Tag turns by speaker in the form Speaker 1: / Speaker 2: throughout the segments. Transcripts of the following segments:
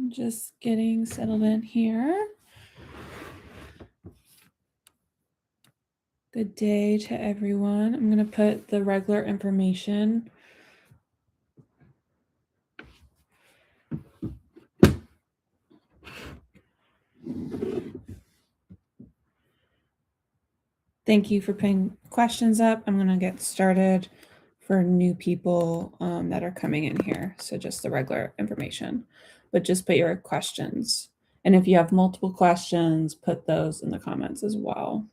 Speaker 1: Just getting settled in here. Good day to everyone. I'm going to put the regular information. Thank you for putting questions up. I'm going to get started for new people that are coming in here. So just the regular information, but just put your questions. And if you have multiple questions, put those in the comments as well.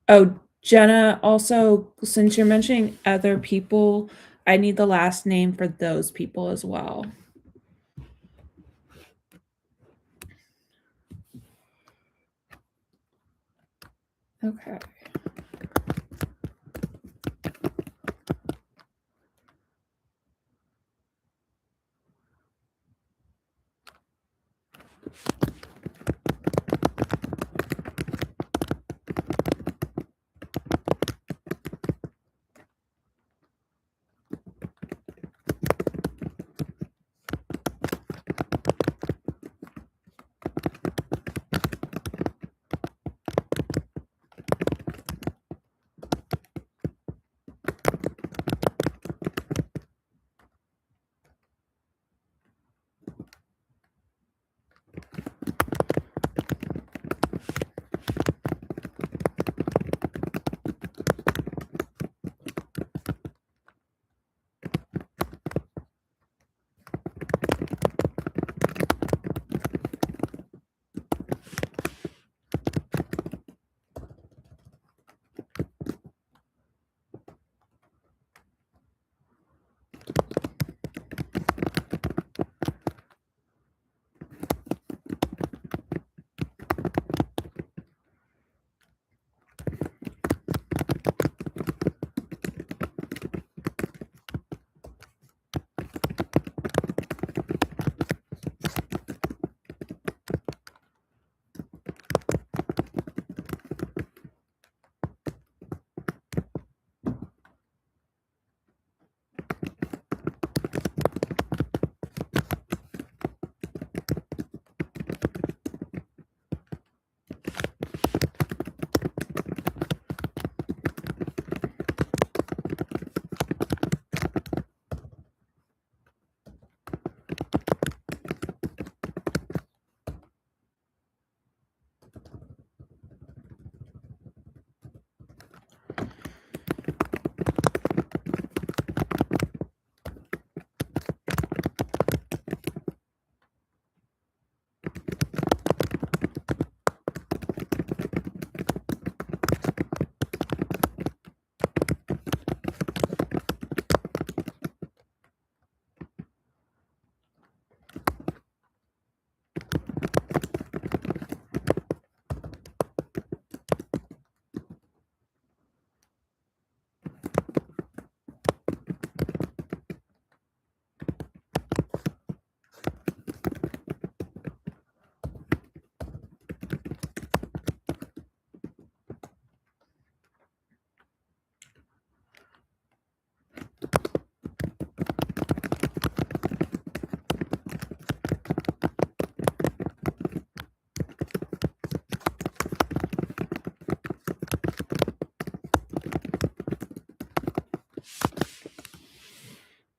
Speaker 1: Oh, Jenna, also, since you're mentioning other people, I need the last name for those people as well. Okay.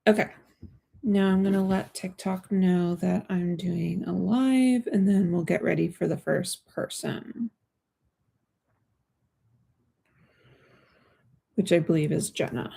Speaker 1: Okay. Now I'm going to let TikTok know that I'm doing a live, and then we'll get ready for the first person, which I believe is Jenna.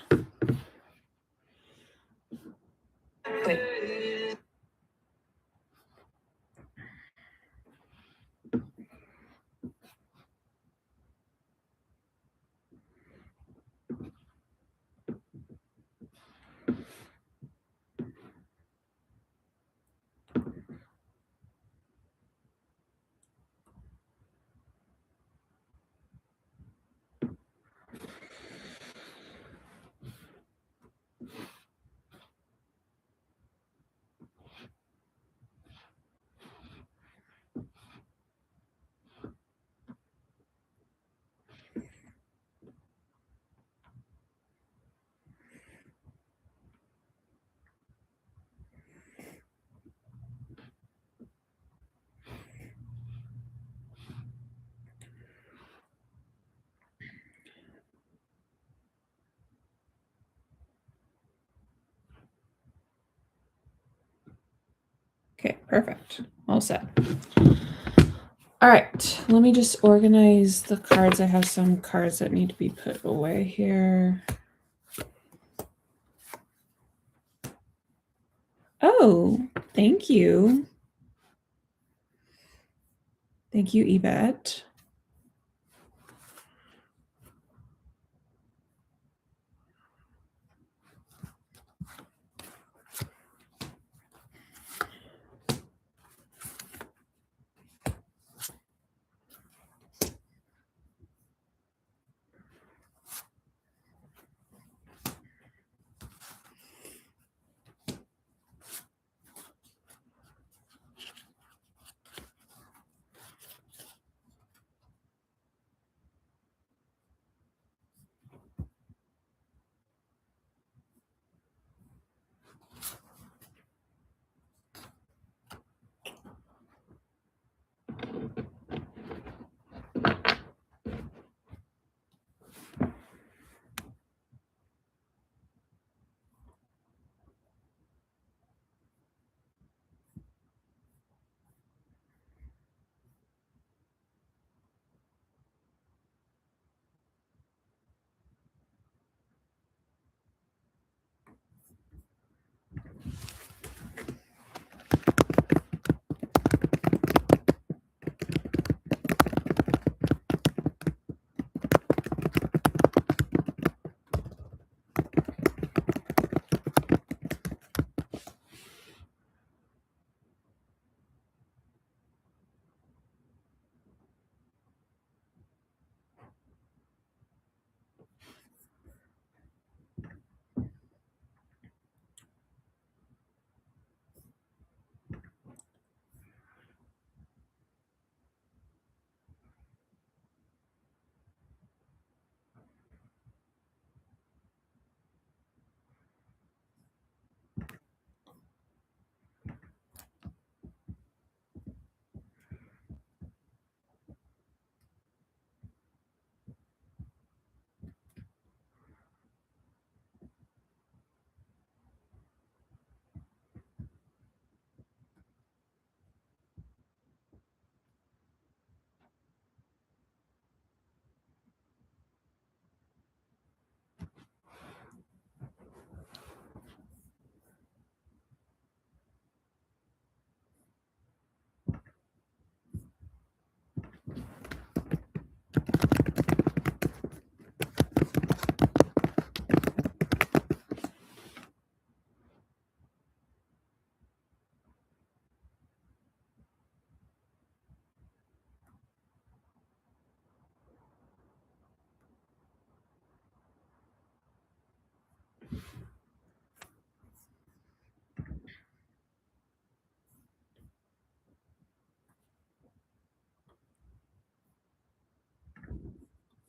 Speaker 1: Okay, perfect. All set. All right, let me just organize the cards. I have some cards that need to be put away here. Oh, thank you. Thank you, Yvette.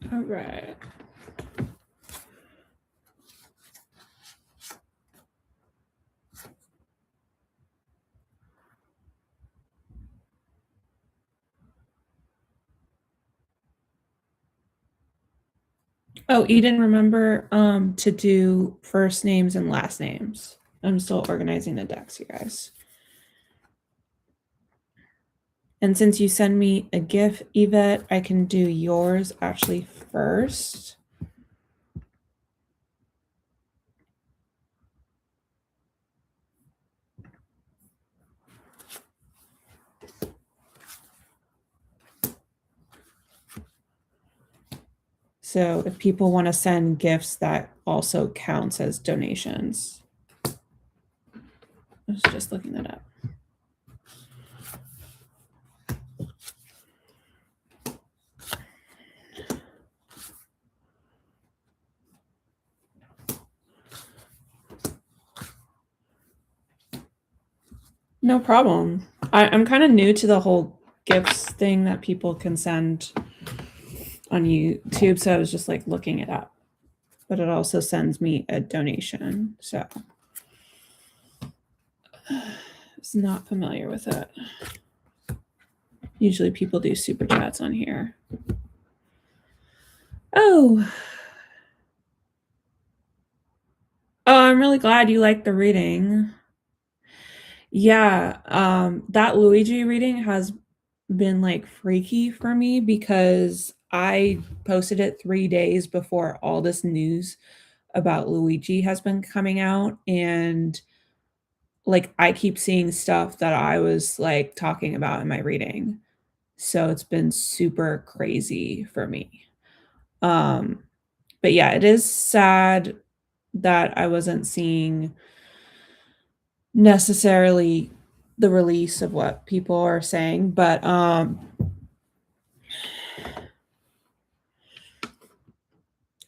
Speaker 1: All right. Oh, Eden, remember to do first names and last names. I'm still organizing the decks, you guys. And since you send me a GIF, Yvette, I can do yours actually first. So if people want to send gifts, that also counts as donations. I was just looking that up. No problem. I'm kind of new to the whole gifts thing that people can send on YouTube, so I was just like looking it up. But it also sends me a donation, so I was not familiar with it. Usually people do super chats on here. Oh, I'm really glad you liked the reading. Yeah, that Luigi reading has been like freaky for me because I posted it 3 days before all this news about Luigi has been coming out, and like I keep seeing stuff that I was like talking about in my reading. So it's been super crazy for me. Um but yeah, it is sad that I wasn't seeing necessarily the release of what people are saying, but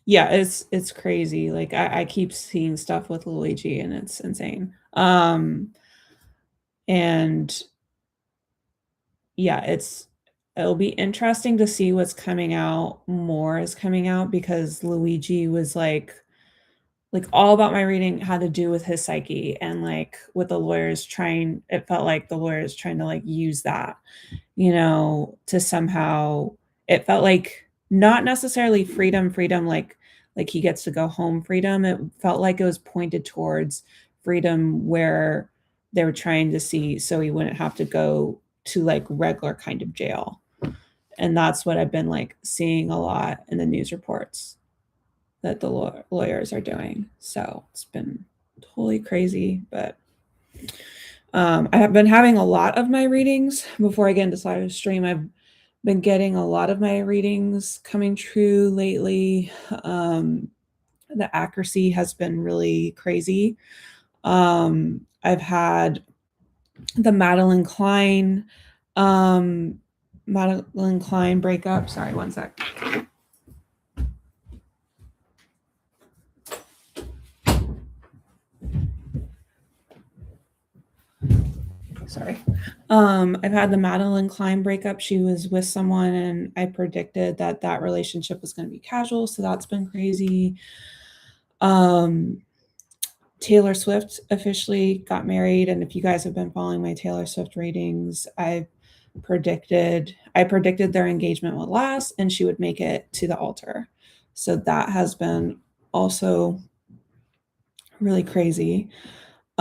Speaker 1: yeah, it's crazy. Like I keep seeing stuff with Luigi and it's insane. And yeah, it'll be interesting to see what's coming out more is coming out because Luigi was like all about my reading had to do with his psyche and like with the lawyers trying it felt like the lawyers trying to like use that, to somehow it felt like not necessarily freedom like he gets to go home freedom. It felt like it was pointed towards freedom where they were trying to see so he wouldn't have to go to like regular kind of jail. And that's what I've been like seeing a lot in the news reports that the lawyers are doing. So it's been totally crazy, but I have been having a lot of my readings before I get into live stream. I've been getting a lot of my readings coming true lately. The accuracy has been really crazy. I've had the um, Madeline Klein breakup. Sorry, one sec. Sorry. I've had the Madeline Klein breakup. She was with someone, and I predicted that that relationship was going to be casual. So that's been crazy. Um, Taylor Swift officially got married, and if you guys have been following my Taylor Swift ratings, I predicted their engagement would last, and she would make it to the altar. So that has been also really crazy.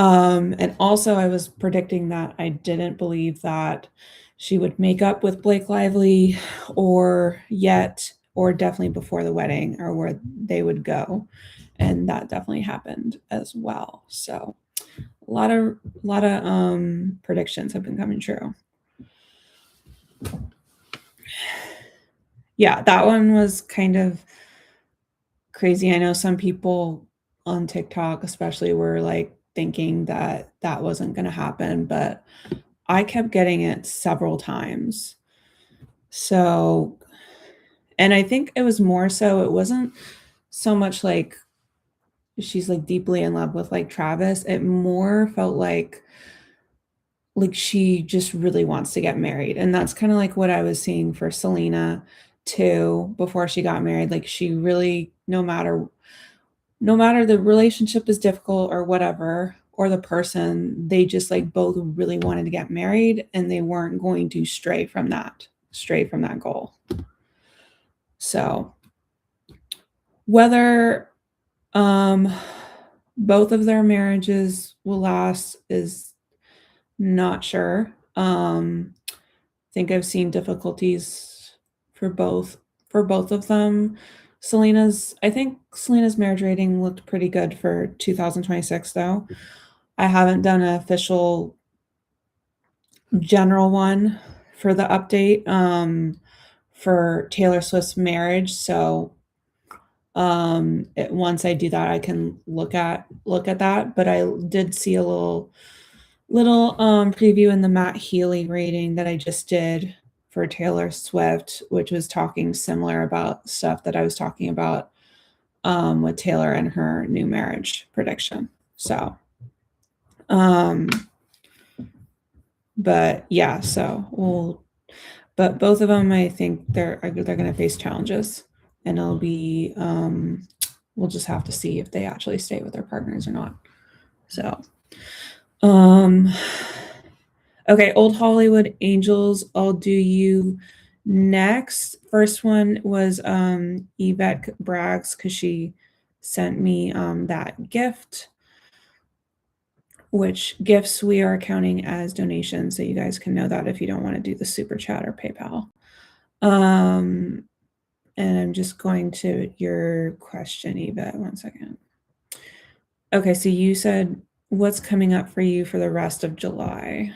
Speaker 1: And also, I was predicting that I didn't believe that she would make up with Blake Lively or yet, or definitely before the wedding or where they would go. And that definitely happened as well. So a lot of predictions have been coming true. Yeah, that one was kind of crazy. I know some people on TikTok especially were like thinking that that wasn't going to happen, but I kept getting it several times. So, and I think it was more so, it wasn't so much like she's like deeply in love with like Travis. It more felt like she just really wants to get married. And that's kind of like what I was seeing for Selena too before she got married. Like she really, no matter the relationship is difficult or whatever, or the person, they just like both really wanted to get married and they weren't going to stray from that goal. So whether um both of their marriages will last is not sure. I think I've seen difficulties for both of them. I think Selena's marriage rating looked pretty good for 2026 though. I haven't done an official general one for the update for Taylor Swift's marriage. So once I do that, I can look at that. But I did see a little preview in the Matt Healy rating that I just did for Taylor Swift, which was talking similar about stuff that I was talking about with Taylor and her new marriage prediction. So, um, but yeah, but both of them, I think they're going to face challenges, and it'll be we'll just have to see if they actually stay with their partners or not. So, um, okay, Old Hollywood Angels, I'll do you next. First one was Yvette Braggs because she sent me that gift. which gifts we are counting as donations, so you guys can know that if you don't want to do the super chat or PayPal. And I'm just going to your question, Eva. 1 second. Okay, so you said what's coming up for you for the rest of July.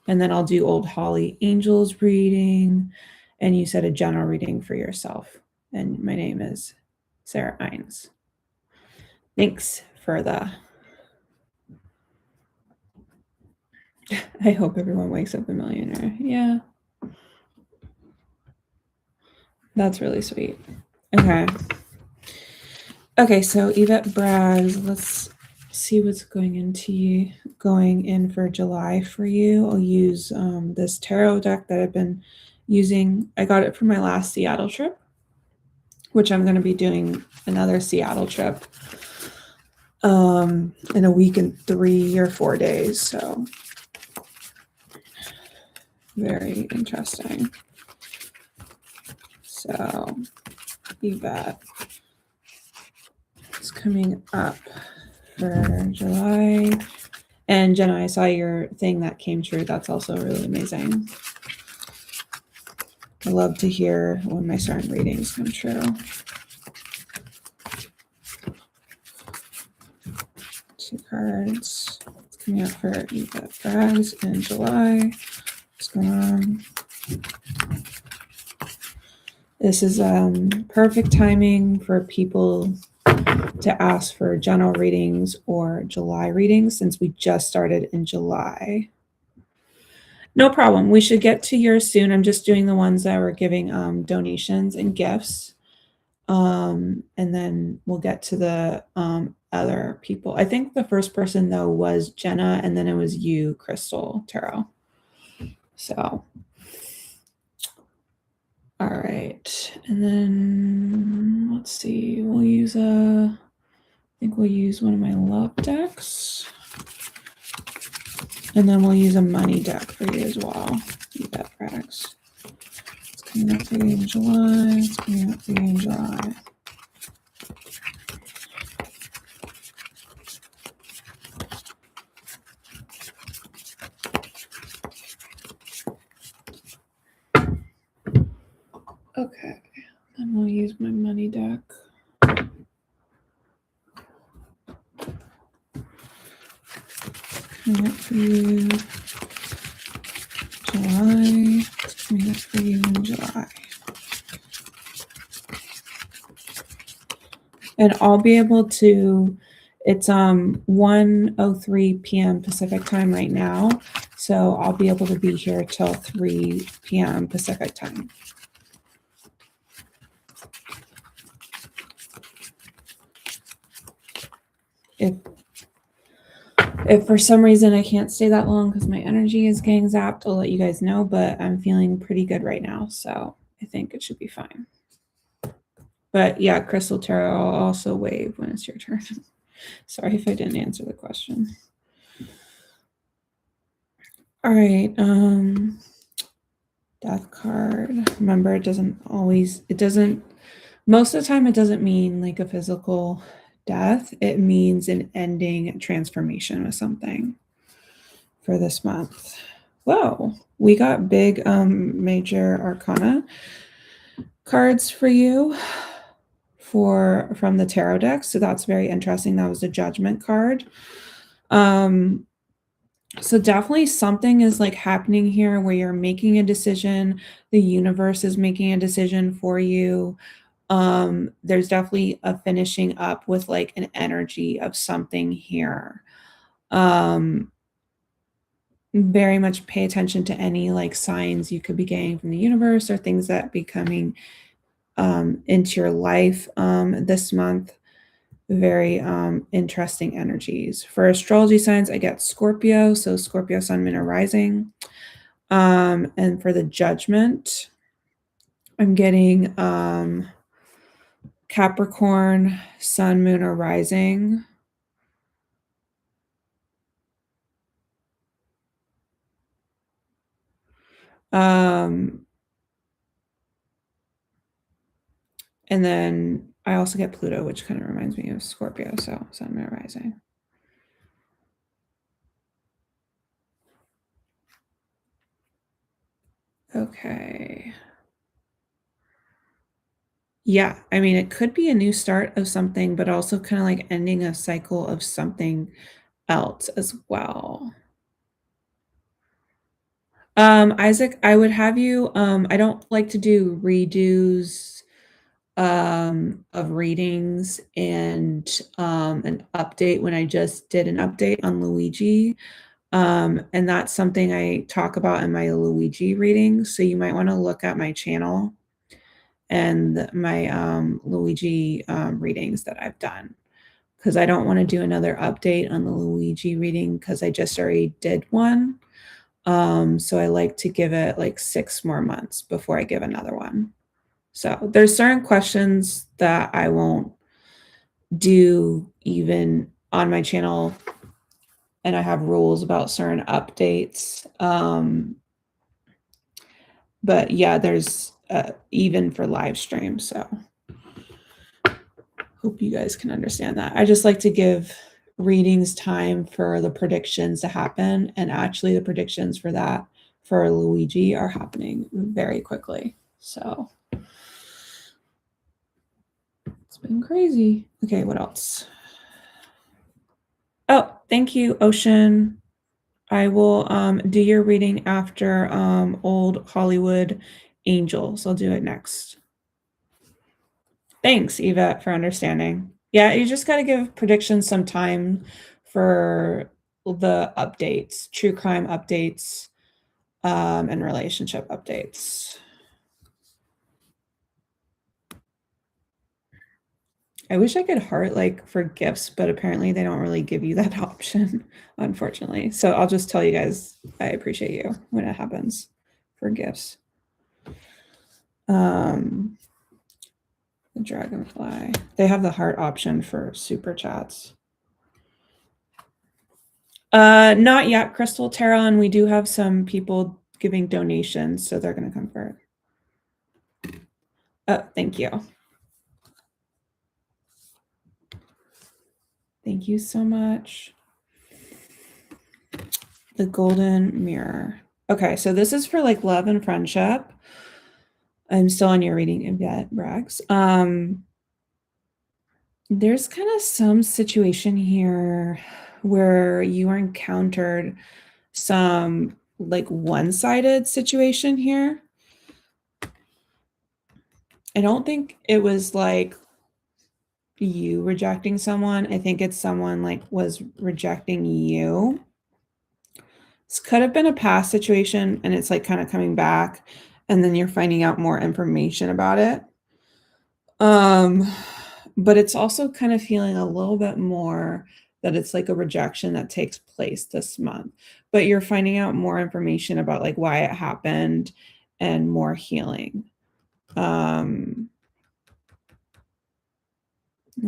Speaker 1: And then I'll do Old Holly Angels reading. And you said a general reading for yourself. And my name is Sarah Ines. Thanks for the... I hope everyone wakes up a millionaire. Yeah. That's really sweet. Okay. Okay, so Yvette Braggs, let's see what's going in for July for you. I'll use this tarot deck that I've been using. I got it for my last Seattle trip, which I'm going to be doing another Seattle trip in a week and 3 or 4 days. So very interesting. So Yvette, it's coming up for July. And Jenna, I saw your thing that came true. That's also really amazing. I love to hear when my certain readings come true. 2 cards. It's coming up for Yvette Braggs in July. What's going on? This is perfect timing for people to ask for general readings or July readings since we just started in July. No problem. We should get to yours soon. I'm just doing the ones that were giving donations and gifts. And then we'll get to the other people. I think the first person, though, was Jenna, and then it was you, Crystal Tarot. So, all right. And then let's see. We'll use I think we'll use one of my love decks. And then we'll use a money deck for you as well. Yvette Braggs. It's coming up for you in July. It's coming up for you in July. Okay. Then we'll use my money deck. Coming up for you July. It's coming up for you in July. And I'll be able to, it's 1:03 p.m. Pacific time right now. So I'll be able to be here till 3 p.m. Pacific time. If for some reason I can't stay that long because my energy is getting zapped, I'll let you guys know, but I'm feeling pretty good right now. So I think it should be fine. But yeah, Crystal Tarot, I'll also wave when it's your turn. Sorry if I didn't answer the question. All right. Death card. Remember, most of the time it doesn't mean like a physical death. It means an ending transformation with something for this month. Whoa, we got big major arcana cards for you from the tarot deck. So that's very interesting. That was a judgment card. So definitely something is like happening here where you're making a decision. The universe is making a decision for you. There's definitely a finishing up with like an energy of something here. Very much pay attention to any like signs you could be getting from the universe or things that be coming into your life this month. Very interesting energies. For astrology signs, I get Scorpio, so Scorpio, Sun, Moon, or Rising. And for the judgment, I'm getting Capricorn, Sun, Moon, or Rising. And then I also get Pluto, which kind of reminds me of Scorpio, so Sun, Moon, or Rising. Okay. Yeah, I mean, it could be a new start of something, but also kind of like ending a cycle of something else as well. Isaac, I would have you, I don't like to do redos of readings and an update when I just did an update on Luigi. And that's something I talk about in my Luigi readings. So you might want to look at my channel and my Luigi readings that I've done because I don't want to do another update on the Luigi reading because I just already did one. So I like to give it like 6 more months before I give another one. So there's certain questions that I won't do even on my channel, and I have rules about certain updates. But yeah, there's even for live stream. So hope you guys can understand that. I just like to give readings time for the predictions to happen, and actually the predictions for that for Luigi are happening very quickly. So it's been crazy. Okay, what else? Oh, thank you, Ocean. I will do your reading after Old Hollywood Angels. I'll do it next. Thanks, Yvette, for understanding. Yeah, you just got to give predictions some time for the updates, true crime updates, and relationship updates. I wish I could heart like for gifts, but apparently they don't really give you that option, unfortunately. So I'll just tell you guys I appreciate you when it happens for gifts. The Dragonfly. They have the heart option for super chats. Not yet, Crystal Terran. We do have some people giving donations, so they're going to convert. Oh, thank you. Thank you so much. The Golden Mirror. Okay, so this is for like love and friendship. I'm still on your reading, Yvette Braggs. There's kind of some situation here where you are encountered some like one-sided situation here. I don't think it was like you rejecting someone. I think it's someone like was rejecting you. This could have been a past situation and it's like kind of coming back and then you're finding out more information about it. But it's also kind of feeling a little bit more that it's like a rejection that takes place this month. But you're finding out more information about like why it happened and more healing. Let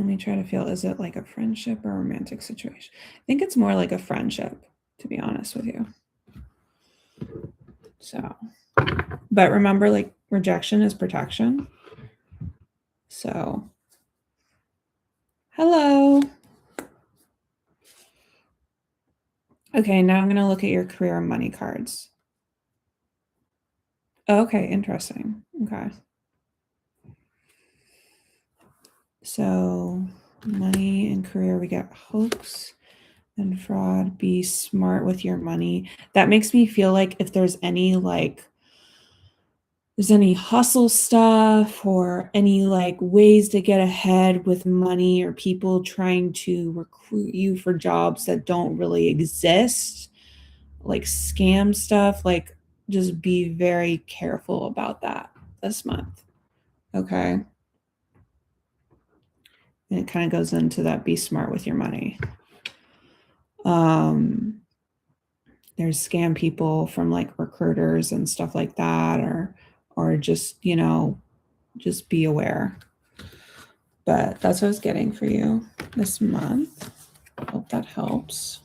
Speaker 1: me try to feel, is it like a friendship or a romantic situation? I think it's more like a friendship, to be honest with you. So, but remember, like rejection is protection. So, hello. Okay, now I'm going to look at your career and money cards. Okay, interesting. Okay. So, money and career, we get hoax and fraud. Be smart with your money. That makes me feel like if there's any hustle stuff or any like ways to get ahead with money or people trying to recruit you for jobs that don't really exist, like scam stuff, like just be very careful about that this month. Okay. And it kind of goes into that be smart with your money. There's scam people from like recruiters and stuff like that, or just, just be aware. But that's what I was getting for you this month. Hope that helps.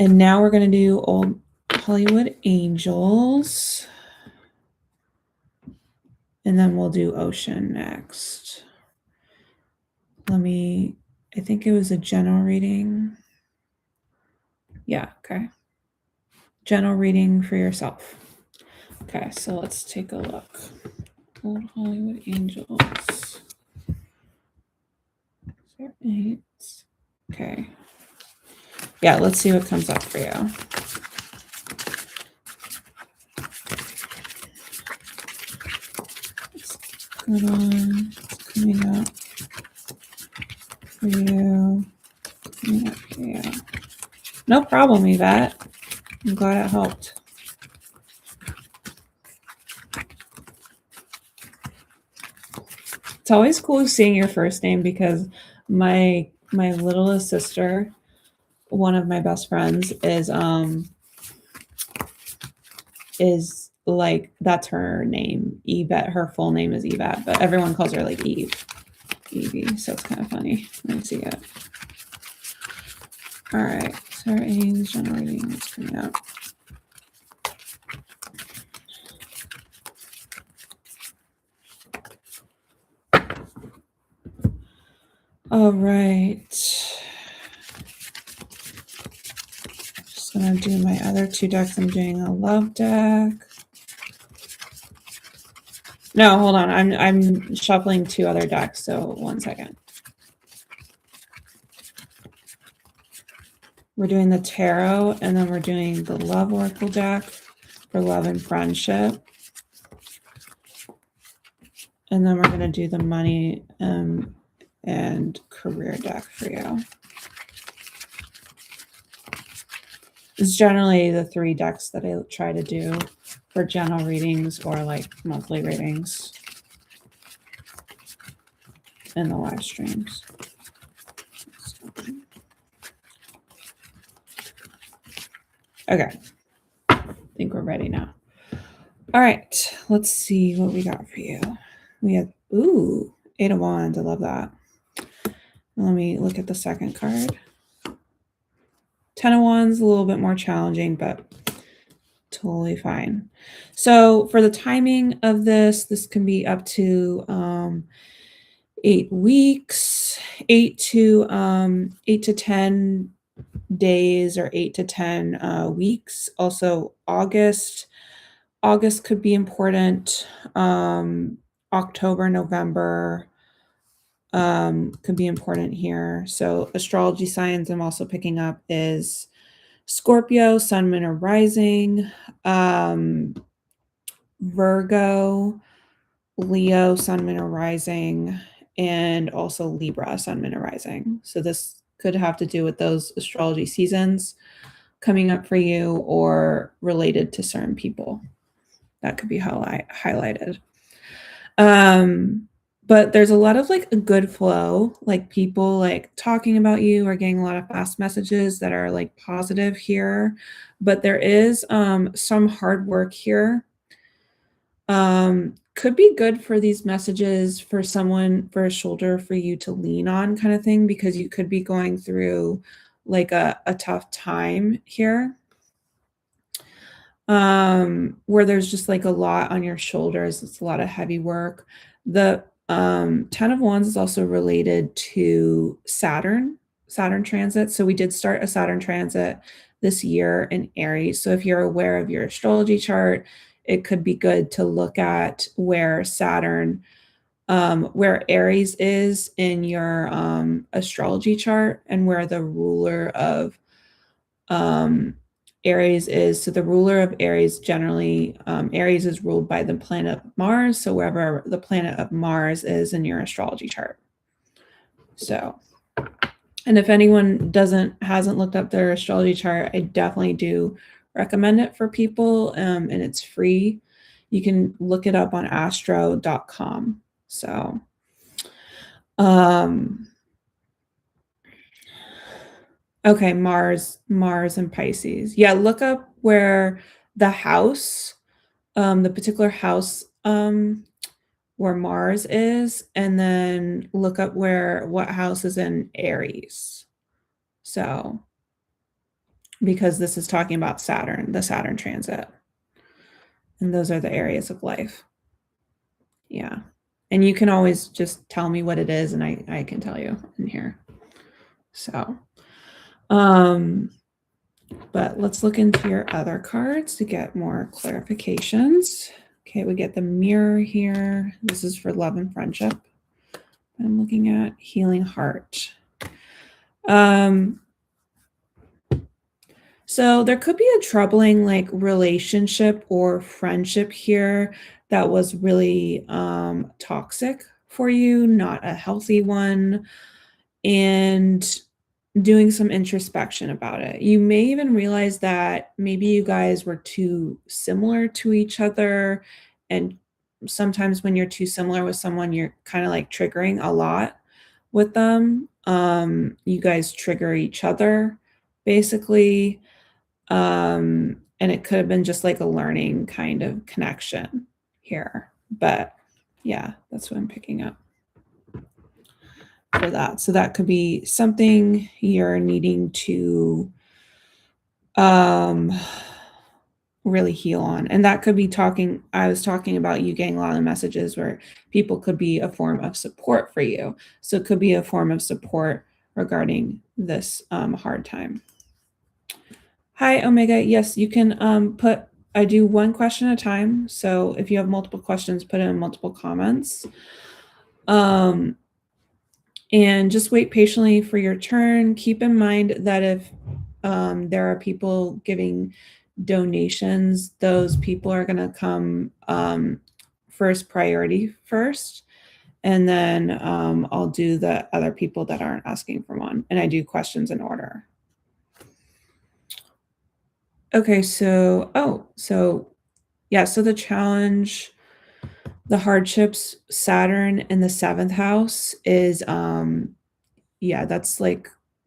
Speaker 1: And now we're going to do Old Hollywood Angels. And then we'll do Ocean next. I think it was a general reading. Yeah, okay. General reading for yourself. Okay, so let's take a look. Old Hollywood Angels. 8. Okay. Yeah, let's see what comes up for you. What's going on? What's coming up for you? Coming up for you. No problem, Yvette. I'm glad it helped. It's always cool seeing your first name because my littlest sister, one of my best friends, is like, that's her name, Yvette. Her full name is Yvette, but everyone calls her like Eve. Evie, so it's kind of funny. Let me see it. All right, Sarah Ains, generating what's coming up. All right. Just gonna do my other 2 decks. I'm doing a love deck. No, hold on. I'm shuffling 2 other decks, so 1 second. We're doing the tarot, and then we're doing the love oracle deck for love and friendship. And then we're going to do the money and career deck for you. It's generally the 3 decks that I try to do for general readings or like monthly readings in the live streams. Okay. I think we're ready now. All right. Let's see what we got for you. We have, 8 of Wands. I love that. Let me look at the second card. 10 of Wands, a little bit more challenging, but totally fine. So for the timing of this can be up to 8 weeks, 8 to 10 days, or 8 to 10 weeks. Also August could be important. October, November could be important here. So astrology signs I'm also picking up is Scorpio, Sun, Moon, or Rising, Virgo, Leo, Sun, Moon, or Rising, and also Libra, Sun, Moon, or Rising. So this could have to do with those astrology seasons coming up for you or related to certain people. That could be highlighted. But there's a lot of like a good flow, like people like talking about you or getting a lot of fast messages that are like positive here. But there is some hard work here. Could be good for these messages for someone, for a shoulder for you to lean on kind of thing, because you could be going through like a tough time here. Where there's just like a lot on your shoulders. It's a lot of heavy work. The 10 of Wands is also related to Saturn transit. So we did start a Saturn transit this year in Aries. So if you're aware of your astrology chart, it could be good to look at where Saturn, where Aries is in your astrology chart, and where the ruler of Aries is. So the ruler of Aries, generally, Aries is ruled by the planet Mars. So wherever the planet of Mars is in your astrology chart. So, and if anyone hasn't looked up their astrology chart, I definitely do recommend it for people. And it's free. You can look it up on astro.com. So, okay, Mars and Pisces. Yeah, look up where the house, the particular house where Mars is, and then look up what house is in Aries. So, because this is talking about Saturn, the Saturn transit. And those are the areas of life. Yeah. And you can always just tell me what it is, and I can tell you in here. So, But let's look into your other cards to get more clarifications. Okay, we get the Mirror here. This is for love and friendship. I'm looking at Healing Heart. So there could be a troubling like relationship or friendship here that was really toxic for you, not a healthy one, and doing some introspection about it. You may even realize that maybe you guys were too similar to each other, and sometimes when you're too similar with someone, you're kind of like triggering a lot with them. You guys trigger each other basically, and it could have been just like a learning kind of connection here. But yeah, that's what I'm picking up for that. So that could be something you're needing to really heal on. And that could be I was talking about you getting a lot of messages where people could be a form of support for you. So it could be a form of support regarding this hard time. Hi, Omega. Yes, you can I do one question at a time. So if you have multiple questions, put in multiple comments. And just wait patiently for your turn. Keep in mind that if there are people giving donations, those people are going to come first priority first. And then I'll do the other people that aren't asking for one. And I do questions in order. Okay, so so the challenge, the hardships, Saturn in the 7th house is that's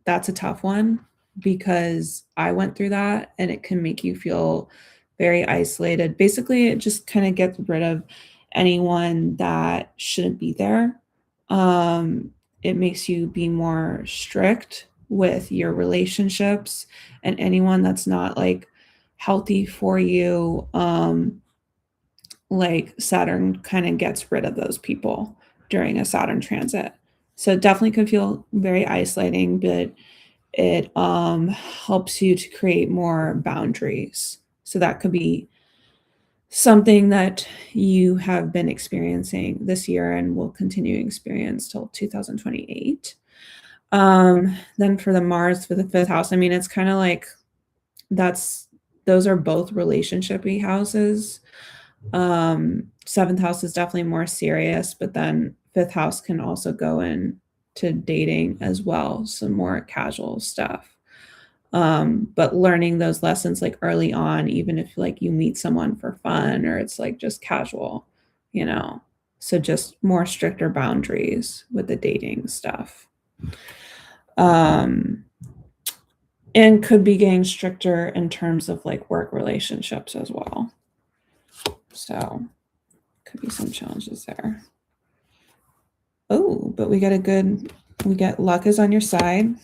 Speaker 1: that's a tough one because I went through that and it can make you feel very isolated. Basically, it just kind of gets rid of anyone that shouldn't be there. It makes you be more strict with your relationships and anyone that's not like healthy for you. Like Saturn kind of gets rid of those people during a Saturn transit. So it definitely could feel very isolating, but it helps you to create more boundaries. So that could be something that you have been experiencing this year and will continue to experience till 2028. Then for the Mars for the 5th house, I mean, it's kind of like those are both relationshipy houses. 7th house is definitely more serious, but then 5th house can also go in to dating as well, some more casual stuff. But learning those lessons like early on, even if like you meet someone for fun or it's like just casual, you know. So just more stricter boundaries with the dating stuff. And could be getting stricter in terms of like work relationships as well. So could be some challenges there. Oh, but we get luck is on your side.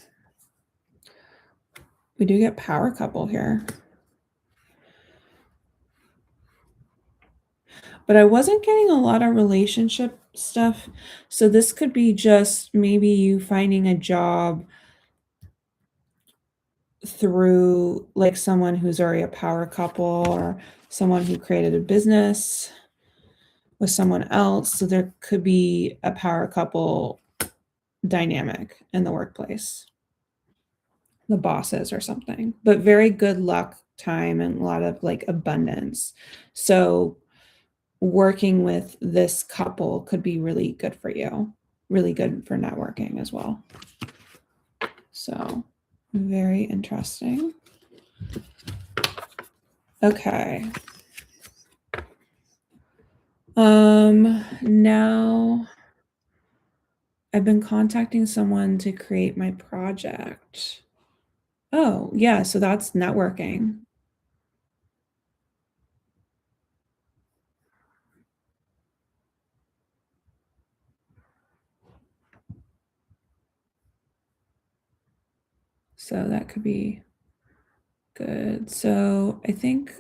Speaker 1: We do get power couple here. But I wasn't getting a lot of relationship stuff. So this could be just maybe you finding a job through like someone who's already a power couple or someone who created a business with someone else. So there could be a power couple dynamic in the workplace, the bosses or something, but very good luck time and a lot of like abundance. So working with this couple could be really good for you, really good for networking as well. So very interesting. Okay. Now I've been contacting someone to create my project. Oh, yeah, so that's networking. So that could be good. So I think,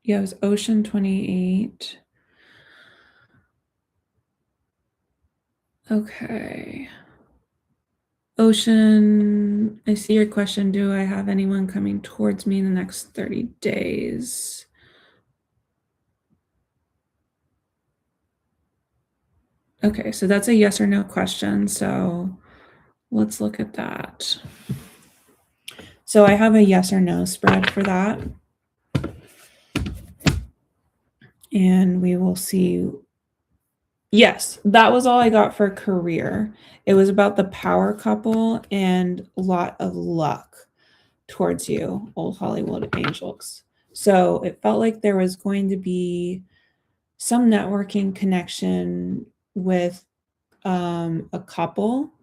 Speaker 1: yeah, it was Ocean 28. Okay. Ocean I see your question. Do I have anyone coming towards me in the next 30 days? Okay, so that's a yes or no question. So let's look at that. So I have a yes or no spread for that. And we will see. Yes, that was all I got for career. It was about the power couple and a lot of luck towards you, old Hollywood angels. So it felt like there was going to be some networking connection with a couple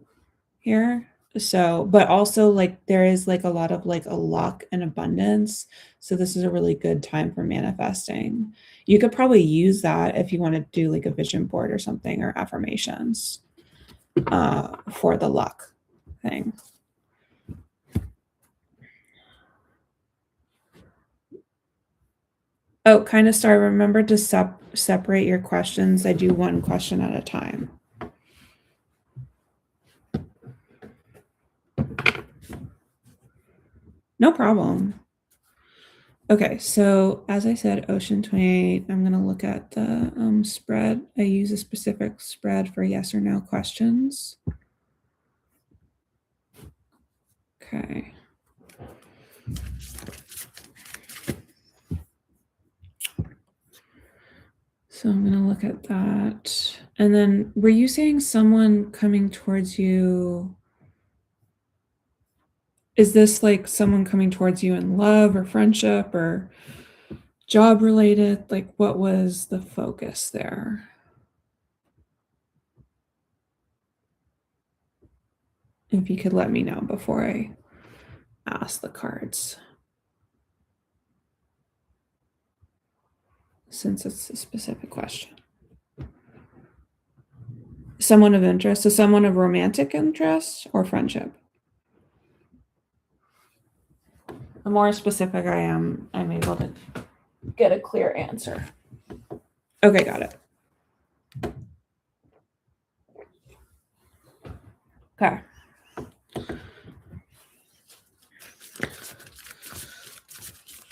Speaker 1: here. So, but also like there is like a lot of like a luck and abundance. So this is a really good time for manifesting. You could probably use that if you want to do like a vision board or something or affirmations for the luck thing. Oh, kind of start. Remember to separate your questions. I do one question at a time. No problem. Okay, so as I said, Ocean 28, I'm going to look at the spread. I use a specific spread for yes or no questions. Okay. So I'm going to look at that. And then were you saying someone coming towards you? Is this like someone coming towards you in love or friendship or job related? Like what was the focus there? If you could let me know before I ask the cards. Since it's a specific question. Someone of interest, so someone of romantic interest or friendship? The more specific I am, I'm able to get a clear answer. Okay, got it. Okay.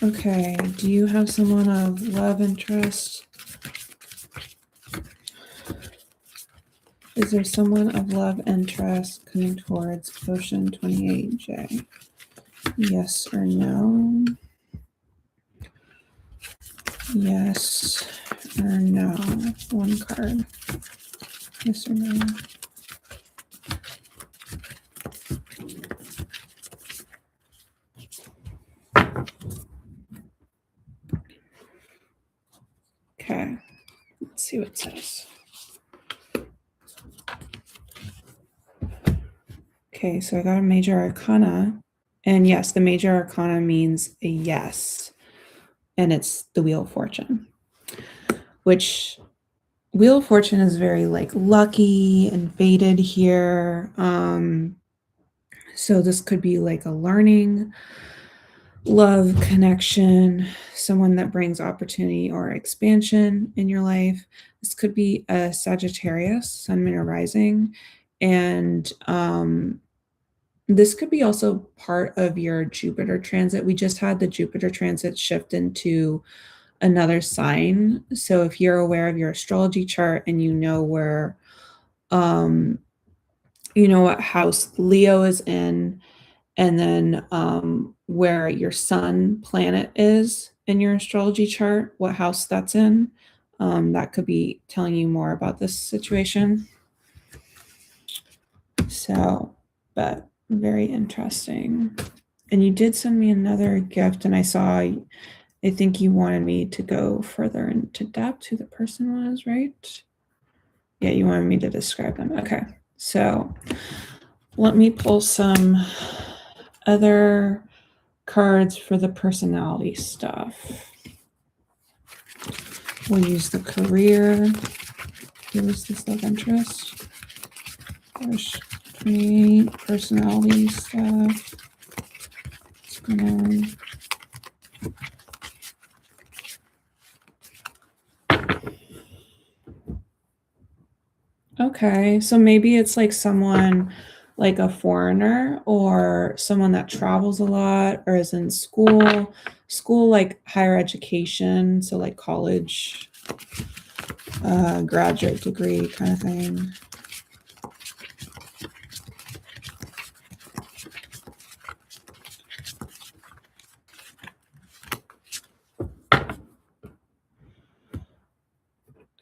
Speaker 1: Okay, do you have someone of love interest? Is there someone of love interest coming towards Ocean 28J? Yes or no? Yes or no? One card. Yes or no? Okay, let's see what it says. Okay, so I got a major arcana. And yes, the major arcana means a yes. And it's the Wheel of Fortune, which Wheel of Fortune is very like lucky and fated here. So this could be like a learning, love connection, someone that brings opportunity or expansion in your life. This could be a Sagittarius, Sun, Moon, or Rising. And this could be also part of your Jupiter transit. We just had the Jupiter transit shift into another sign. So if you're aware of your astrology chart and you know where, you know what house Leo is in, and then where your sun planet is in your astrology chart, what house that's in, that could be telling you more about this situation. So, but very interesting. And you did send me another gift, and I saw, I think you wanted me to go further into depth who the person was, right? Yeah, you wanted me to describe them. Okay, so let me pull some other cards for the personality stuff. We'll use the career. Who is this love interest? There's 28 personality stuff. What's going on? Okay, so maybe it's like someone like a foreigner or someone that travels a lot or is in school like higher education, so like college, graduate degree kind of thing.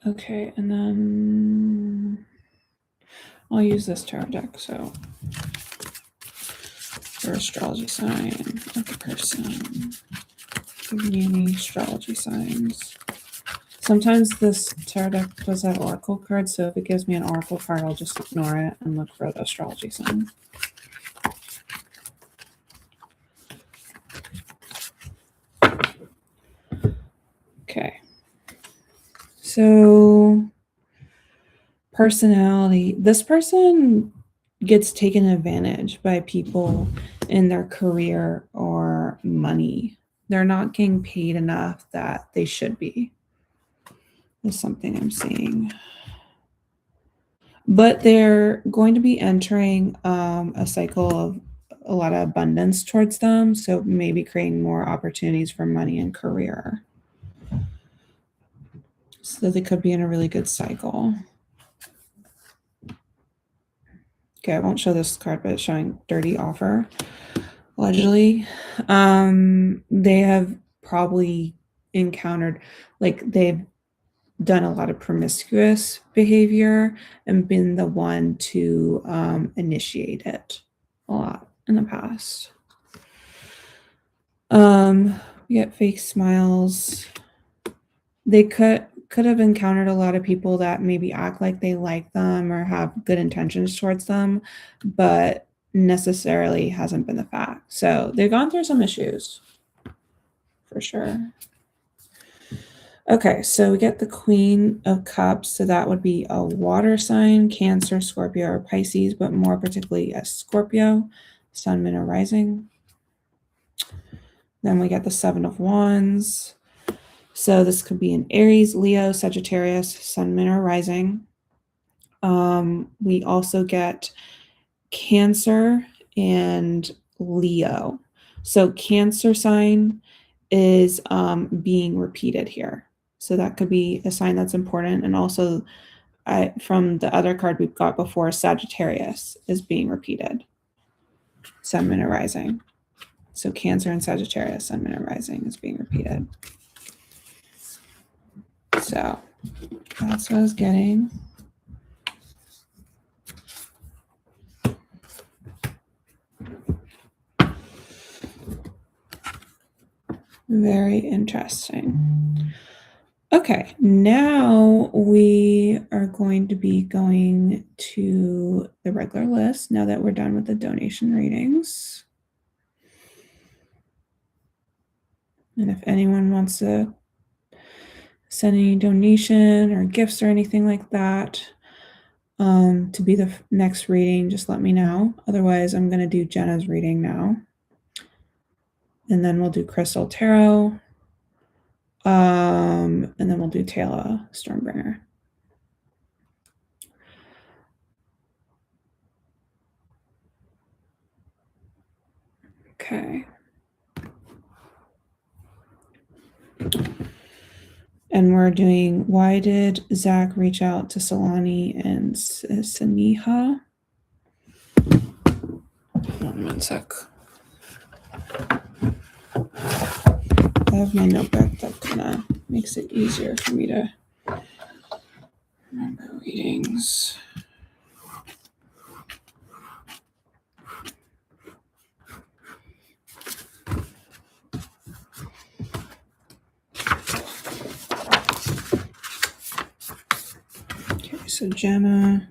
Speaker 1: Okay, and then I'll use this tarot deck. So for astrology sign of the person, give me any astrology signs. Sometimes this tarot deck does have oracle cards, so if it gives me an oracle card, I'll just ignore it and look for the astrology sign. Okay. So personality. This person gets taken advantage by people in their career or money. They're not getting paid enough that they should be. Is something I'm seeing. But they're going to be entering a cycle of a lot of abundance towards them. So maybe creating more opportunities for money and career. So they could be in a really good cycle. Okay, I won't show this card, but it's showing dirty offer. Allegedly, they have probably encountered, like they've done a lot of promiscuous behavior and been the one to initiate it a lot in the past. We get fake smiles. They could have encountered a lot of people that maybe act like they like them or have good intentions towards them, but necessarily hasn't been the fact. So they've gone through some issues for sure. Okay, so we get the Queen of Cups. So that would be a water sign, Cancer, Scorpio, or Pisces, but more particularly a Scorpio, Sun, Moon, or Rising. Then we get the Seven of Wands. So this could be an Aries, Leo, Sagittarius, Sun, Moon, or Rising. We also get Cancer and Leo. So Cancer sign is being repeated here. So that could be a sign that's important. And also from the other card we've got before, Sagittarius is being repeated. Sun, Moon, or Rising. So Cancer and Sagittarius, Sun, Moon, or Rising is being repeated. So that's what I was getting. Very interesting. Okay, now we are going to be going to the regular list now that we're done with the donation readings. And if anyone wants to send any donation or gifts or anything like that to be the next reading, just let me know. Otherwise, I'm going to do Jenna's reading now. And then we'll do Crystal Tarot. And then we'll do Taylor Stormbringer. Okay. And we're doing, why did Zach reach out to Solani and Saniha? Hold on 1 sec. I have my notebook that kind of makes it easier for me to remember readings. Okay, so Jenna.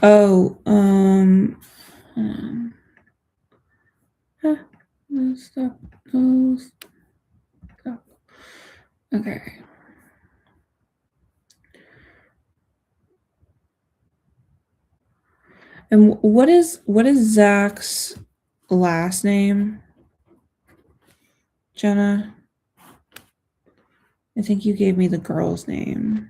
Speaker 1: Oh, stop. Okay. And what is Zach's last name? Jenna, I think you gave me the girl's name.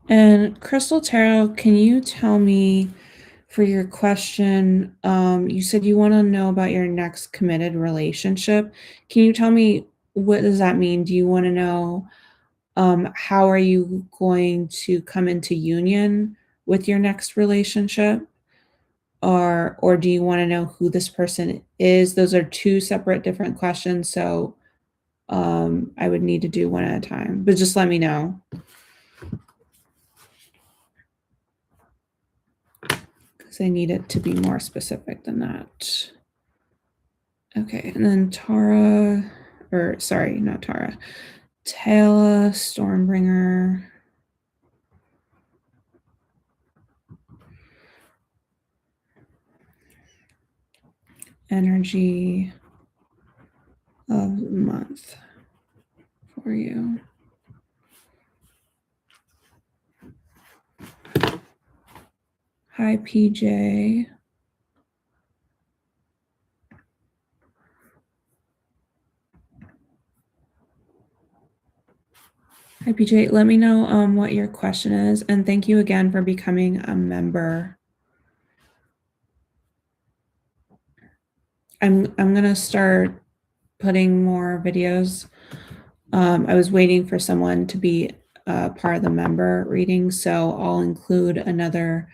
Speaker 1: And Crystal Tarot, can you tell me for your question, you said you want to know about your next committed relationship. Can you tell me what does that mean? Do you want to know how are you going to come into union with your next relationship? Or do you want to know who this person is? Those are two separate different questions. So I would need to do one at a time, but just let me know. Because I need it to be more specific than that. Okay, and then Tara, or sorry, not Tara, Tala, Stormbringer. Energy of the month for you. Hi, PJ. Hi, PJ. Let me know what your question is, and thank you again for becoming a member. I'm gonna start putting more videos. I was waiting for someone to be part of the member reading, so I'll include another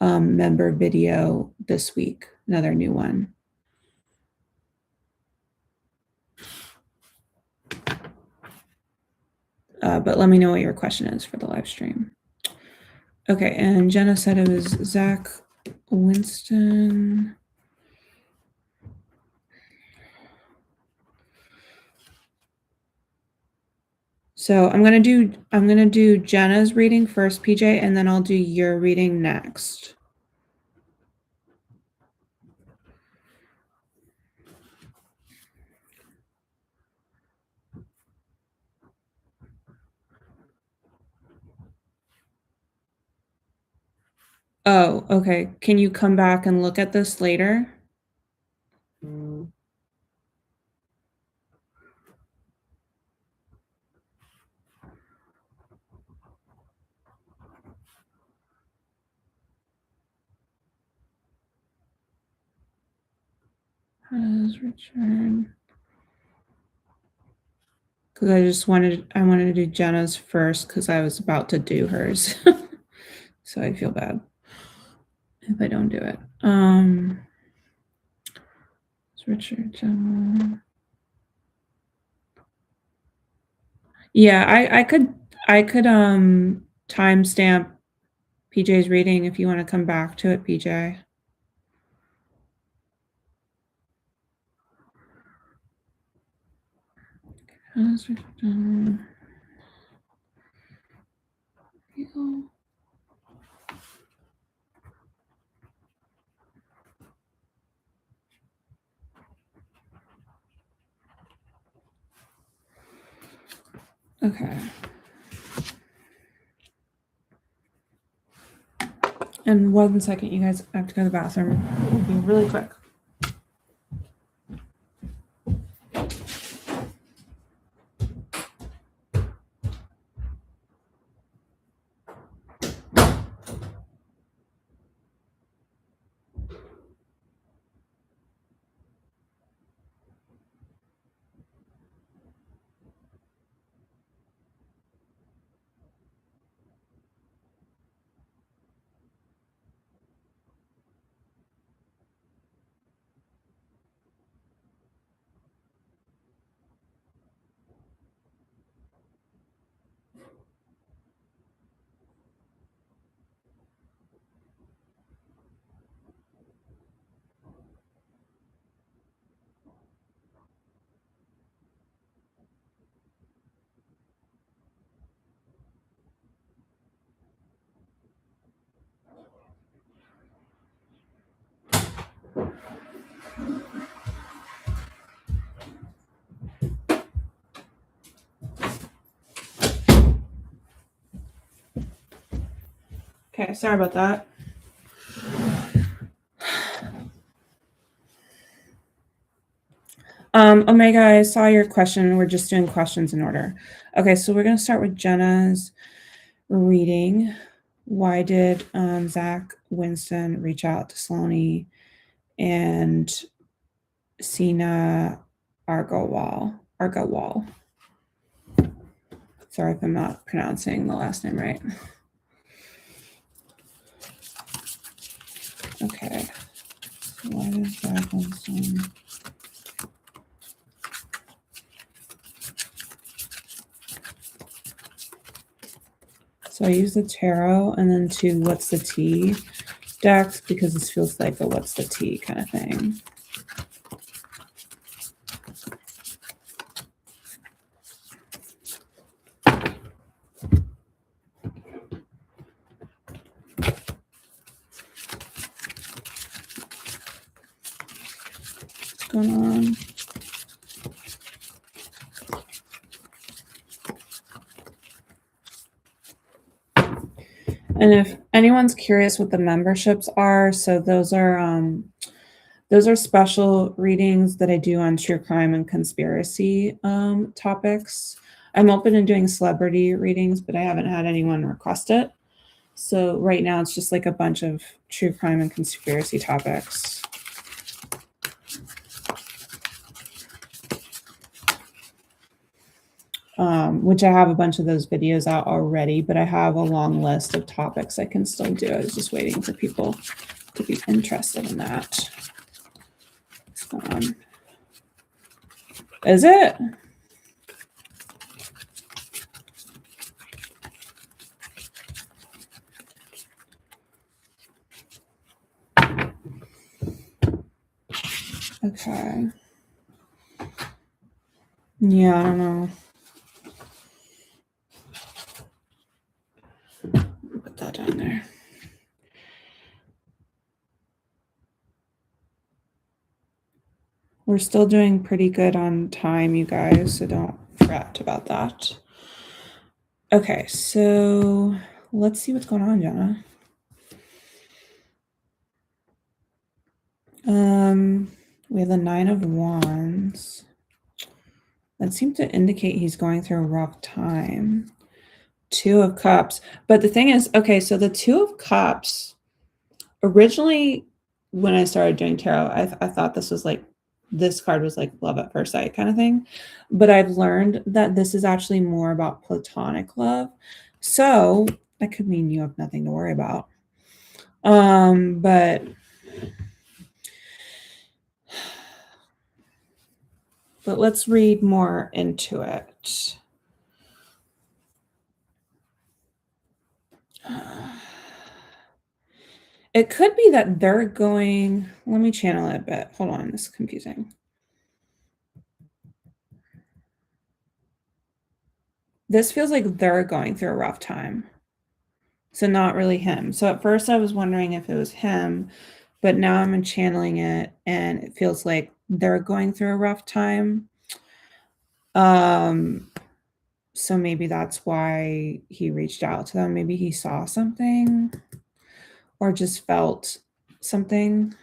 Speaker 1: member video this week, another new one. But let me know what your question is for the live stream. Okay, and Jenna said it was Zach Winston. So I'm gonna do Jenna's reading first, PJ, and then I'll do your reading next. Oh, okay. Can you come back and look at this later? Has returned. Because I wanted to do Jenna's first because I was about to do hers. So I feel bad if I don't do it. It's Richard Jenna. Yeah, I could timestamp PJ's reading if you want to come back to it, PJ. Okay. And 1 second, you guys, I have to go to the bathroom. It'll be really quick. Okay, sorry about that. Omega, I saw your question. We're just doing questions in order. Okay, so we're going to start with Jenna's reading. Why did Zach Winston reach out to Sloane and Sina Argowal? Sorry if I'm not pronouncing the last name right. Okay. Why did Zach Winston? So I use the tarot and then two what's the tea decks because this feels like a what's the tea kind of thing. What's going on? And if anyone's curious what the memberships are, so those are special readings that I do on true crime and conspiracy topics. I'm open to doing celebrity readings, but I haven't had anyone request it. So right now it's just like a bunch of true crime and conspiracy topics. Which I have a bunch of those videos out already, but I have a long list of topics I can still do. I was just waiting for people to be interested in that. What's going on? Is it? Okay. Yeah, I don't know. Put that down there. We're still doing pretty good on time, you guys, so don't fret about that. Okay, so let's see what's going on, Jenna. We have the 9 of Wands. That seemed to indicate he's going through a rough time. 2 of Cups. But the thing is, okay, so the 2 of Cups, originally when I started doing tarot, I thought this was like, this card was like love at first sight kind of thing. But I've learned that this is actually more about platonic love. So that could mean you have nothing to worry about. But let's read more into it. It could be that they're going, let me channel it a bit. Hold on, this is confusing. This feels like they're going through a rough time. So not really him. So at first I was wondering if it was him, but now I'm channeling it and it feels like they're going through a rough time. So maybe that's why he reached out to them. Maybe he saw something or just felt something.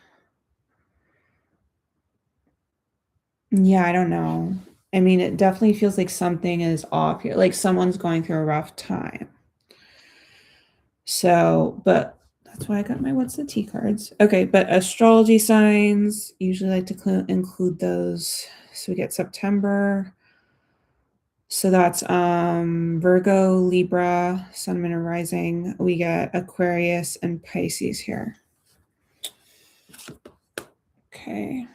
Speaker 1: Yeah, I don't know. I mean, it definitely feels like something is off here, like someone's going through a rough time. So, but that's why I got my what's the tea cards. Okay, but astrology signs, usually like to include those. So we get September. So that's Virgo, Libra, Sun, Moon, and Rising. We get Aquarius and Pisces here. Okay.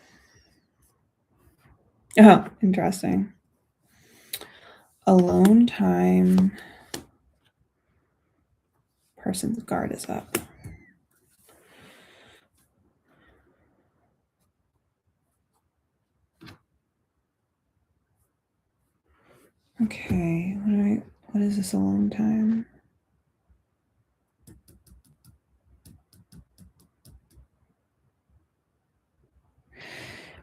Speaker 1: Oh, interesting. Alone time. Person's guard is up. Okay, what is this alone time?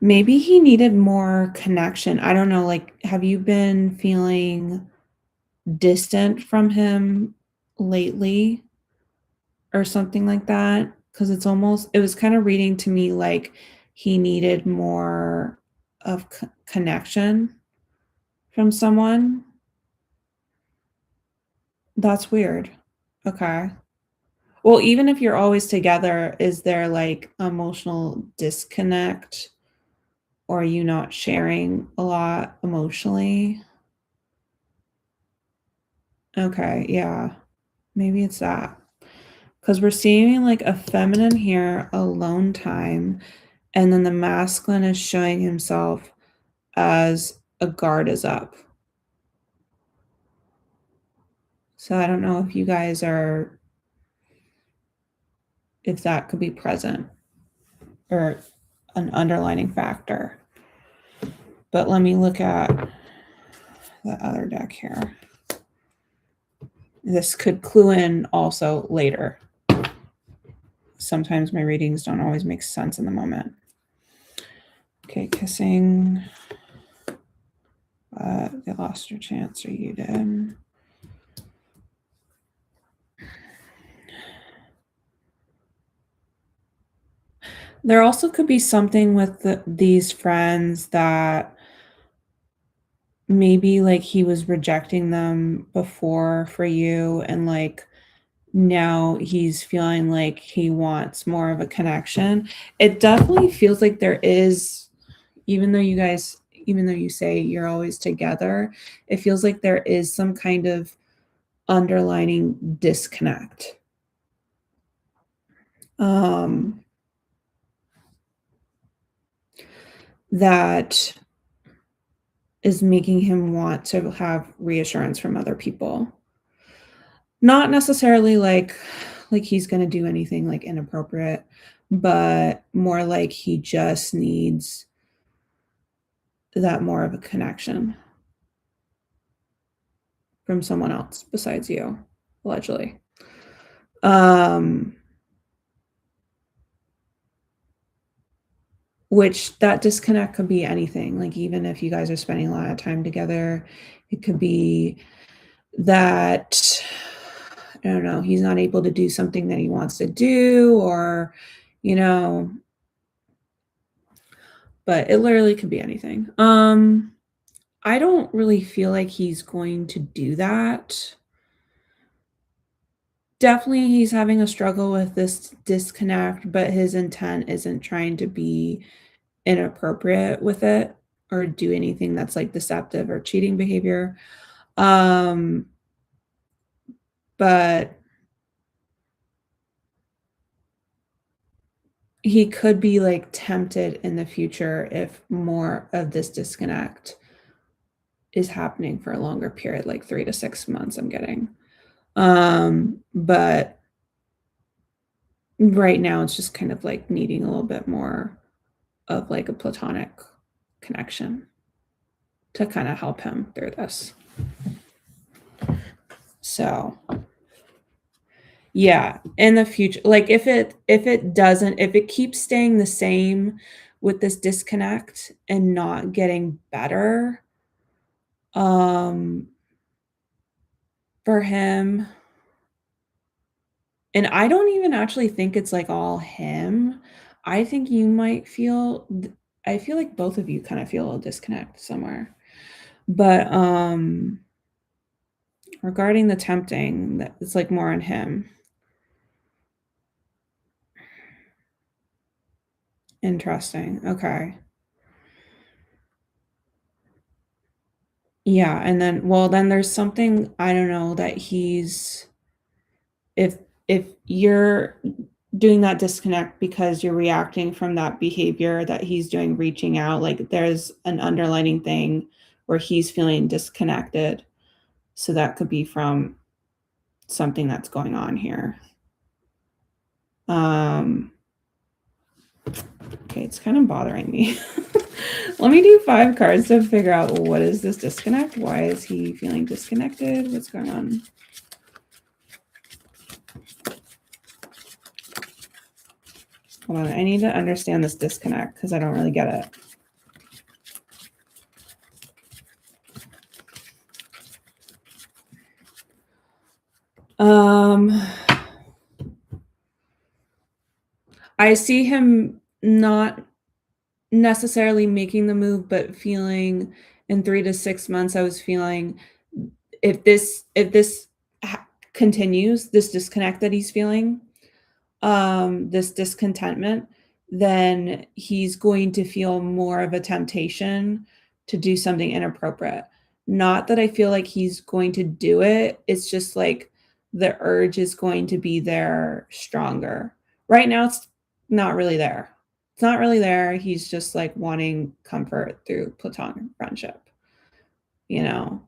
Speaker 1: Maybe he needed more connection. I don't know, like, have you been feeling distant from him lately? or something like that, because it was kind of reading to me like he needed more of connection from someone. That's weird. Okay. Well, even if you're always together, is there like emotional disconnect, or are you not sharing a lot emotionally? Okay, yeah. Maybe it's that. Because we're seeing like a feminine here, alone time, and then the masculine is showing himself as a guard is up. So I don't know if you guys are, if that could be present or an underlining factor. But let me look at the other deck here. This could clue in also later. Sometimes my readings don't always make sense in the moment. Okay, kissing. They lost your chance, or you did. There also could be something with these friends that maybe like he was rejecting them before for you, and like now he's feeling like he wants more of a connection. It definitely feels like there is, even though you say you're always together, it feels like there is some kind of underlining disconnect. That is making him want to have reassurance from other people. Not necessarily like he's going to do anything like inappropriate, but more like he just needs that more of a connection from someone else besides you, allegedly. Which that disconnect could be anything. Like even if you guys are spending a lot of time together, it could be that, I don't know, he's not able to do something that he wants to do, or, you know, but it literally could be anything. I don't really feel like he's going to do that. Definitely he's having a struggle with this disconnect, but his intent isn't trying to be inappropriate with it or do anything that's like deceptive or cheating behavior. But he could be like tempted in the future if more of this disconnect is happening for a longer period, like 3 to 6 months, I'm getting. But right now it's just kind of like needing a little bit more of like a platonic connection to kind of help him through this. So yeah, in the future, like if it keeps staying the same with this disconnect and not getting better, for him, and I don't even actually think it's like all him. I think you might feel, I feel like both of you kind of feel a disconnect somewhere. But regarding the tempting, that it's like more on him. Interesting. Okay. Yeah, and then well, then there's something, I don't know, that he's, if you're doing that disconnect because you're reacting from that behavior that he's doing, reaching out, like there's an underlining thing where he's feeling disconnected. So that could be from something that's going on here. Okay, it's kind of bothering me. Let me do 5 cards to figure out, what is this disconnect? Why is he feeling disconnected? What's going on? Hold on, I need to understand this disconnect because I don't really get it. I see him not necessarily making the move, but feeling in 3 to 6 months, I was feeling if this continues, this disconnect that he's feeling, this discontentment, then he's going to feel more of a temptation to do something inappropriate. Not that I feel like he's going to do it. It's just like the urge is going to be there stronger. Right now, it's not really there. It's not really there. He's just like wanting comfort through platonic friendship, you know?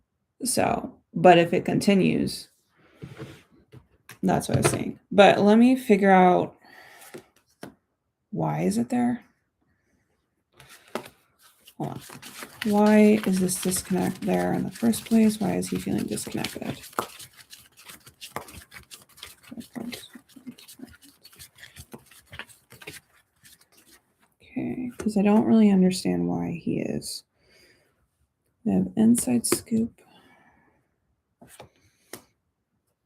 Speaker 1: So, but if it continues, that's what I was saying. But let me figure out why is it there? Hold on. Why is this disconnect there in the first place? Why is he feeling disconnected? Okay, because I don't really understand why he is. We have inside scoop.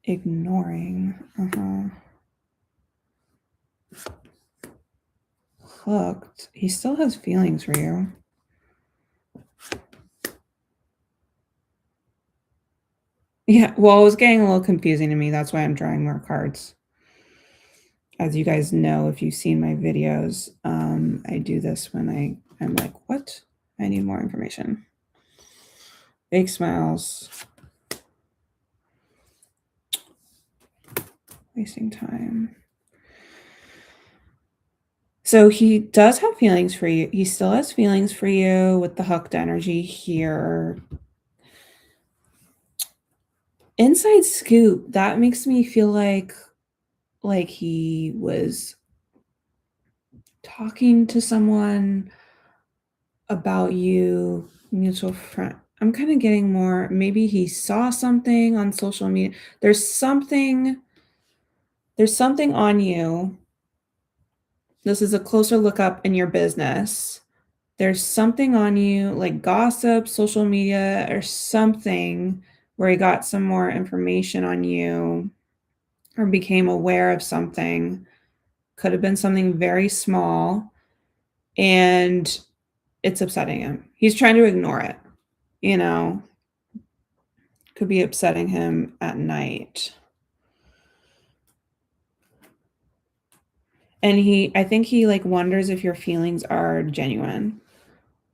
Speaker 1: Ignoring. Hooked. He still has feelings for you. Yeah, well, it was getting a little confusing to me. That's why I'm drawing more cards. As you guys know, if you've seen my videos, I do this when I'm like, what? I need more information. Fake smiles. Wasting time. So he does have feelings for you. He still has feelings for you with the hooked energy here. Inside scoop, that makes me feel like he was talking to someone about you, mutual friend. I'm kind of getting more, maybe he saw something on social media. There's something on you. This is a closer look up in your business. There's something on you, like gossip, social media, or something where he got some more information on you or became aware of something. Could have been something very small, and it's upsetting him. He's trying to ignore it, you know. Could be upsetting him at night. And I think he like wonders if your feelings are genuine.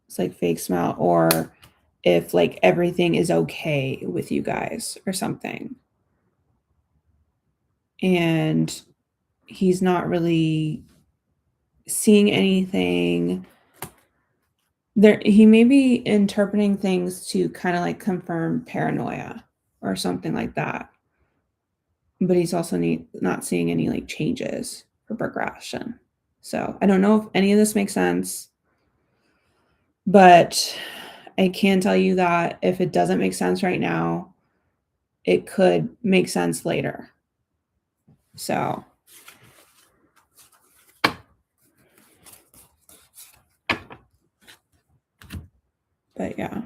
Speaker 1: It's like fake smile, or if like everything is okay with you guys or something. And he's not really seeing anything there. He may be interpreting things to kind of like confirm paranoia or something like that, but he's also not seeing any like changes or progression. So I don't know if any of this makes sense, but I can tell you that if it doesn't make sense right now, it could make sense later. So but yeah.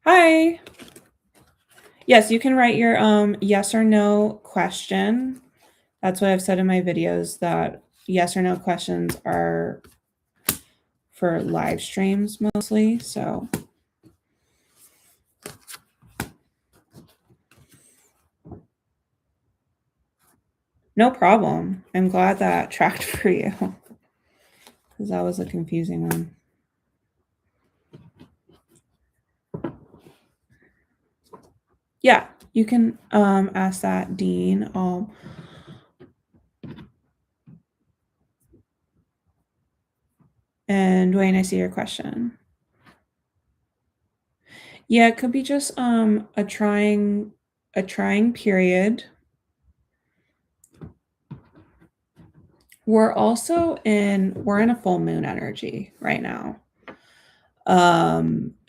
Speaker 1: Hi. Yes, you can write your yes or no question. That's what I've said in my videos, that yes or no questions are for live streams mostly. So no problem. I'm glad that tracked for you, because that was a confusing one. Yeah, you can ask that, Dean. And Dwayne, I see your question. Yeah, it could be just a trying period. We're in a full moon energy right now.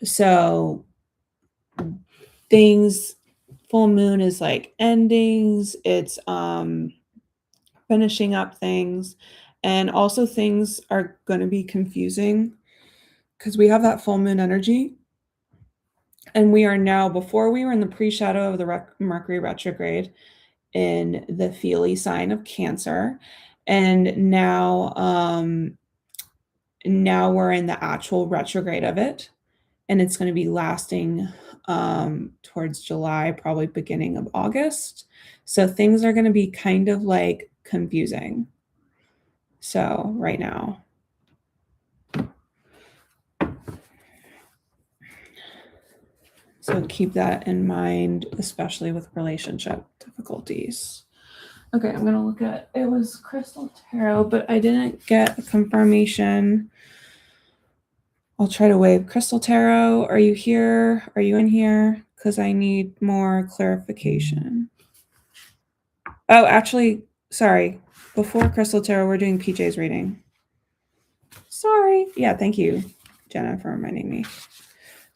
Speaker 1: So full moon is like endings, it's finishing up things, and also things are going to be confusing because we have that full moon energy, and we are now, before we were in the pre-shadow of the Mercury retrograde in the Feely sign of Cancer, And now we're in the actual retrograde of it, and it's going to be lasting towards July, probably beginning of August. So things are going to be kind of like confusing. So right now. So keep that in mind, especially with relationship difficulties. Okay, I'm going to look at, it was Crystal Tarot, but I didn't get a confirmation. I'll try to wave. Crystal Tarot, are you here? Are you in here? Because I need more clarification. Oh, actually, sorry. Before Crystal Tarot, we're doing PJ's reading. Sorry. Yeah, thank you, Jenna, for reminding me.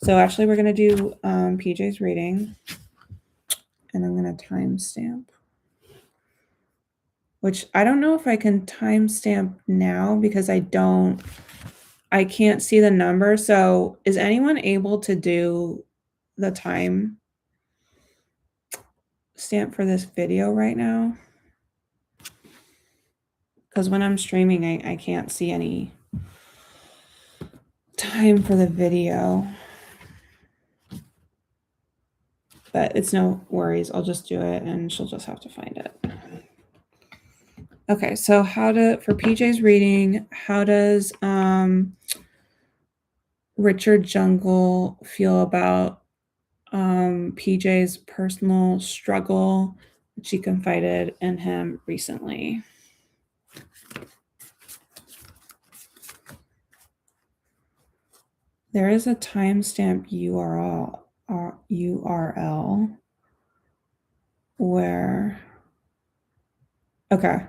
Speaker 1: So actually, we're going to do PJ's reading, and I'm going to timestamp, which I don't know if I can timestamp now because I can't see the number. So is anyone able to do the time stamp for this video right now? Because when I'm streaming, I can't see any time for the video. But it's no worries. I'll just do it and she'll just have to find it. Okay, so for PJ's reading, how does Richard Jungle feel about PJ's personal struggle? She confided in him recently. There is a timestamp URL where, okay.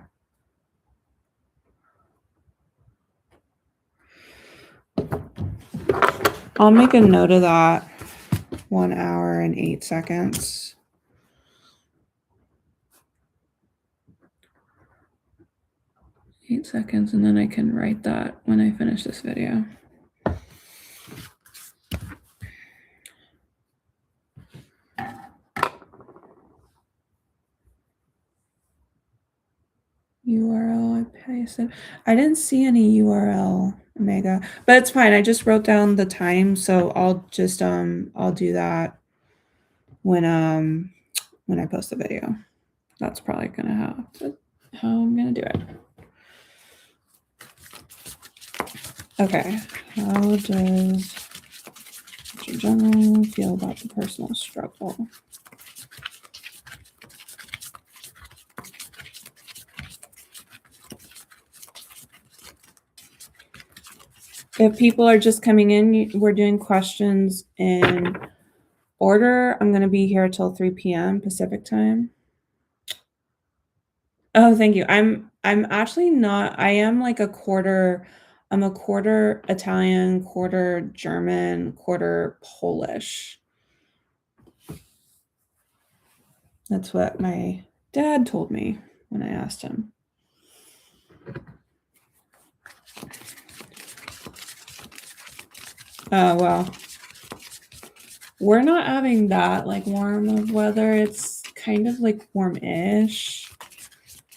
Speaker 1: I'll make a note of that. 1 hour and 8 seconds. Eight seconds, and then I can write that when I finish this video. URL, I pasted. I didn't see any URL, Omega, but it's fine. I just wrote down the time, so I'll just I'll do that when I post the video. That's probably gonna how I'm gonna do it. Okay, how does Richard Jungle feel about the personal struggle? If people are just coming in, we're doing questions in order. I'm going to be here till 3 p.m. Pacific time. Oh, thank you. I'm actually not. I am like I'm a quarter Italian, quarter German, quarter Polish. That's what my dad told me when I asked him. Oh, well. We're not having that like warm of weather. It's kind of like warm-ish,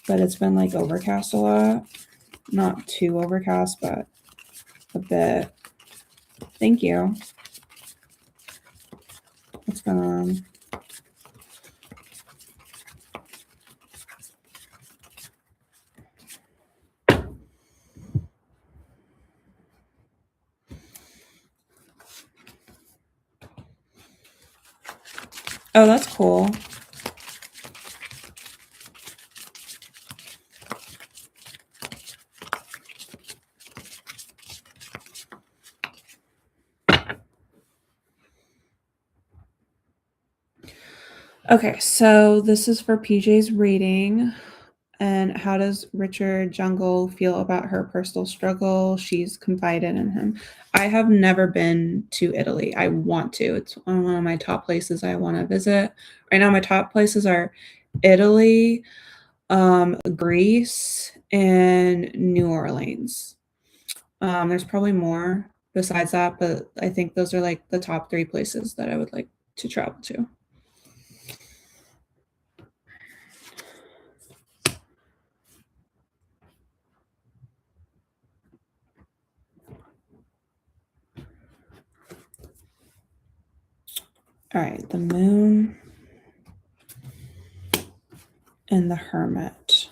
Speaker 1: but it's been like overcast a lot. Not too overcast, but a bit. Thank you. What's going on? Oh, that's cool. Okay, so this is for PJ's reading. And how does Richard Jungle feel about her personal struggle? She's confided in him. I have never been to Italy. I want to. It's one of my top places I want to visit. Right now, my top places are Italy, Greece, and New Orleans. There's probably more besides that, but I think those are like the top 3 places that I would like to travel to. All right, the Moon and the Hermit.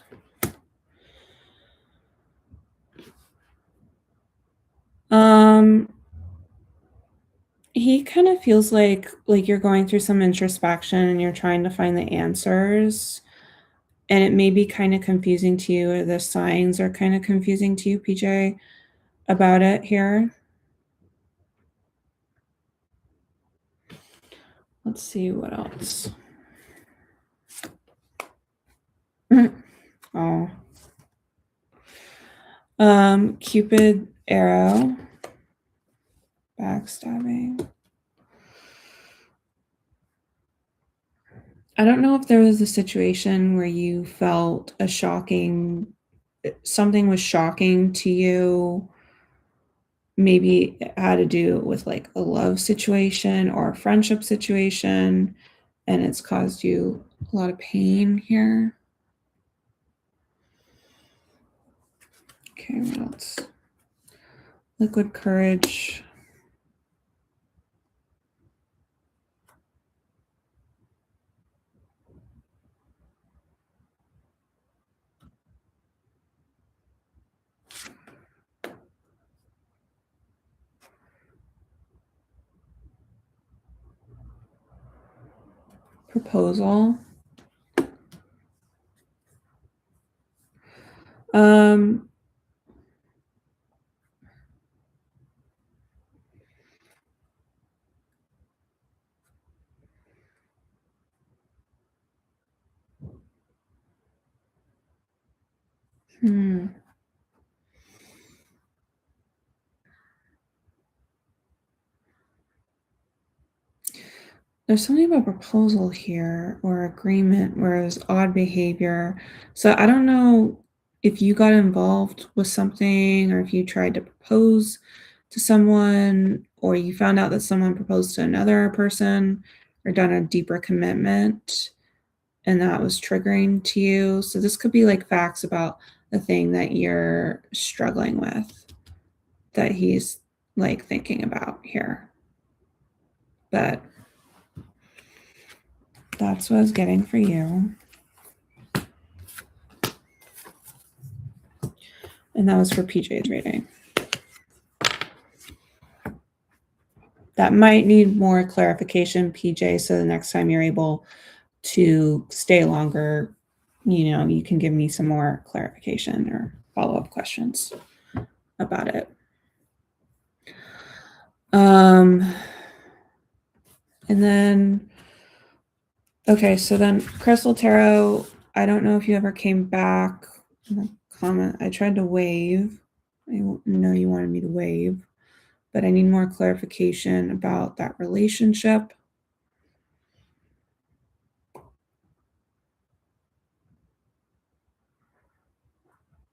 Speaker 1: He kind of feels like you're going through some introspection and you're trying to find the answers, and it may be kind of confusing to you, or the signs are kind of confusing to you, PJ, about it here. Let's see what else. Oh. Cupid arrow. Backstabbing. I don't know if there was a situation where you felt something was shocking to you. Maybe it had to do with like a love situation or a friendship situation, and it's caused you a lot of pain here. Okay, what else? Liquid courage. Proposal. Um, hmm. There's something about proposal here or agreement where it was odd behavior. So I don't know if you got involved with something or if you tried to propose to someone or you found out that someone proposed to another person or done a deeper commitment and that was triggering to you. So this could be like facts about the thing that you're struggling with that he's like thinking about here. But that's what I was getting for you. And that was for PJ's reading. That might need more clarification, PJ, so the next time you're able to stay longer, you can give me some more clarification or follow-up questions about it. And then, okay, so then Crystal Tarot, I don't know if you ever came back in the comment. I tried to wave. I know you wanted me to wave, but I need more clarification about that relationship.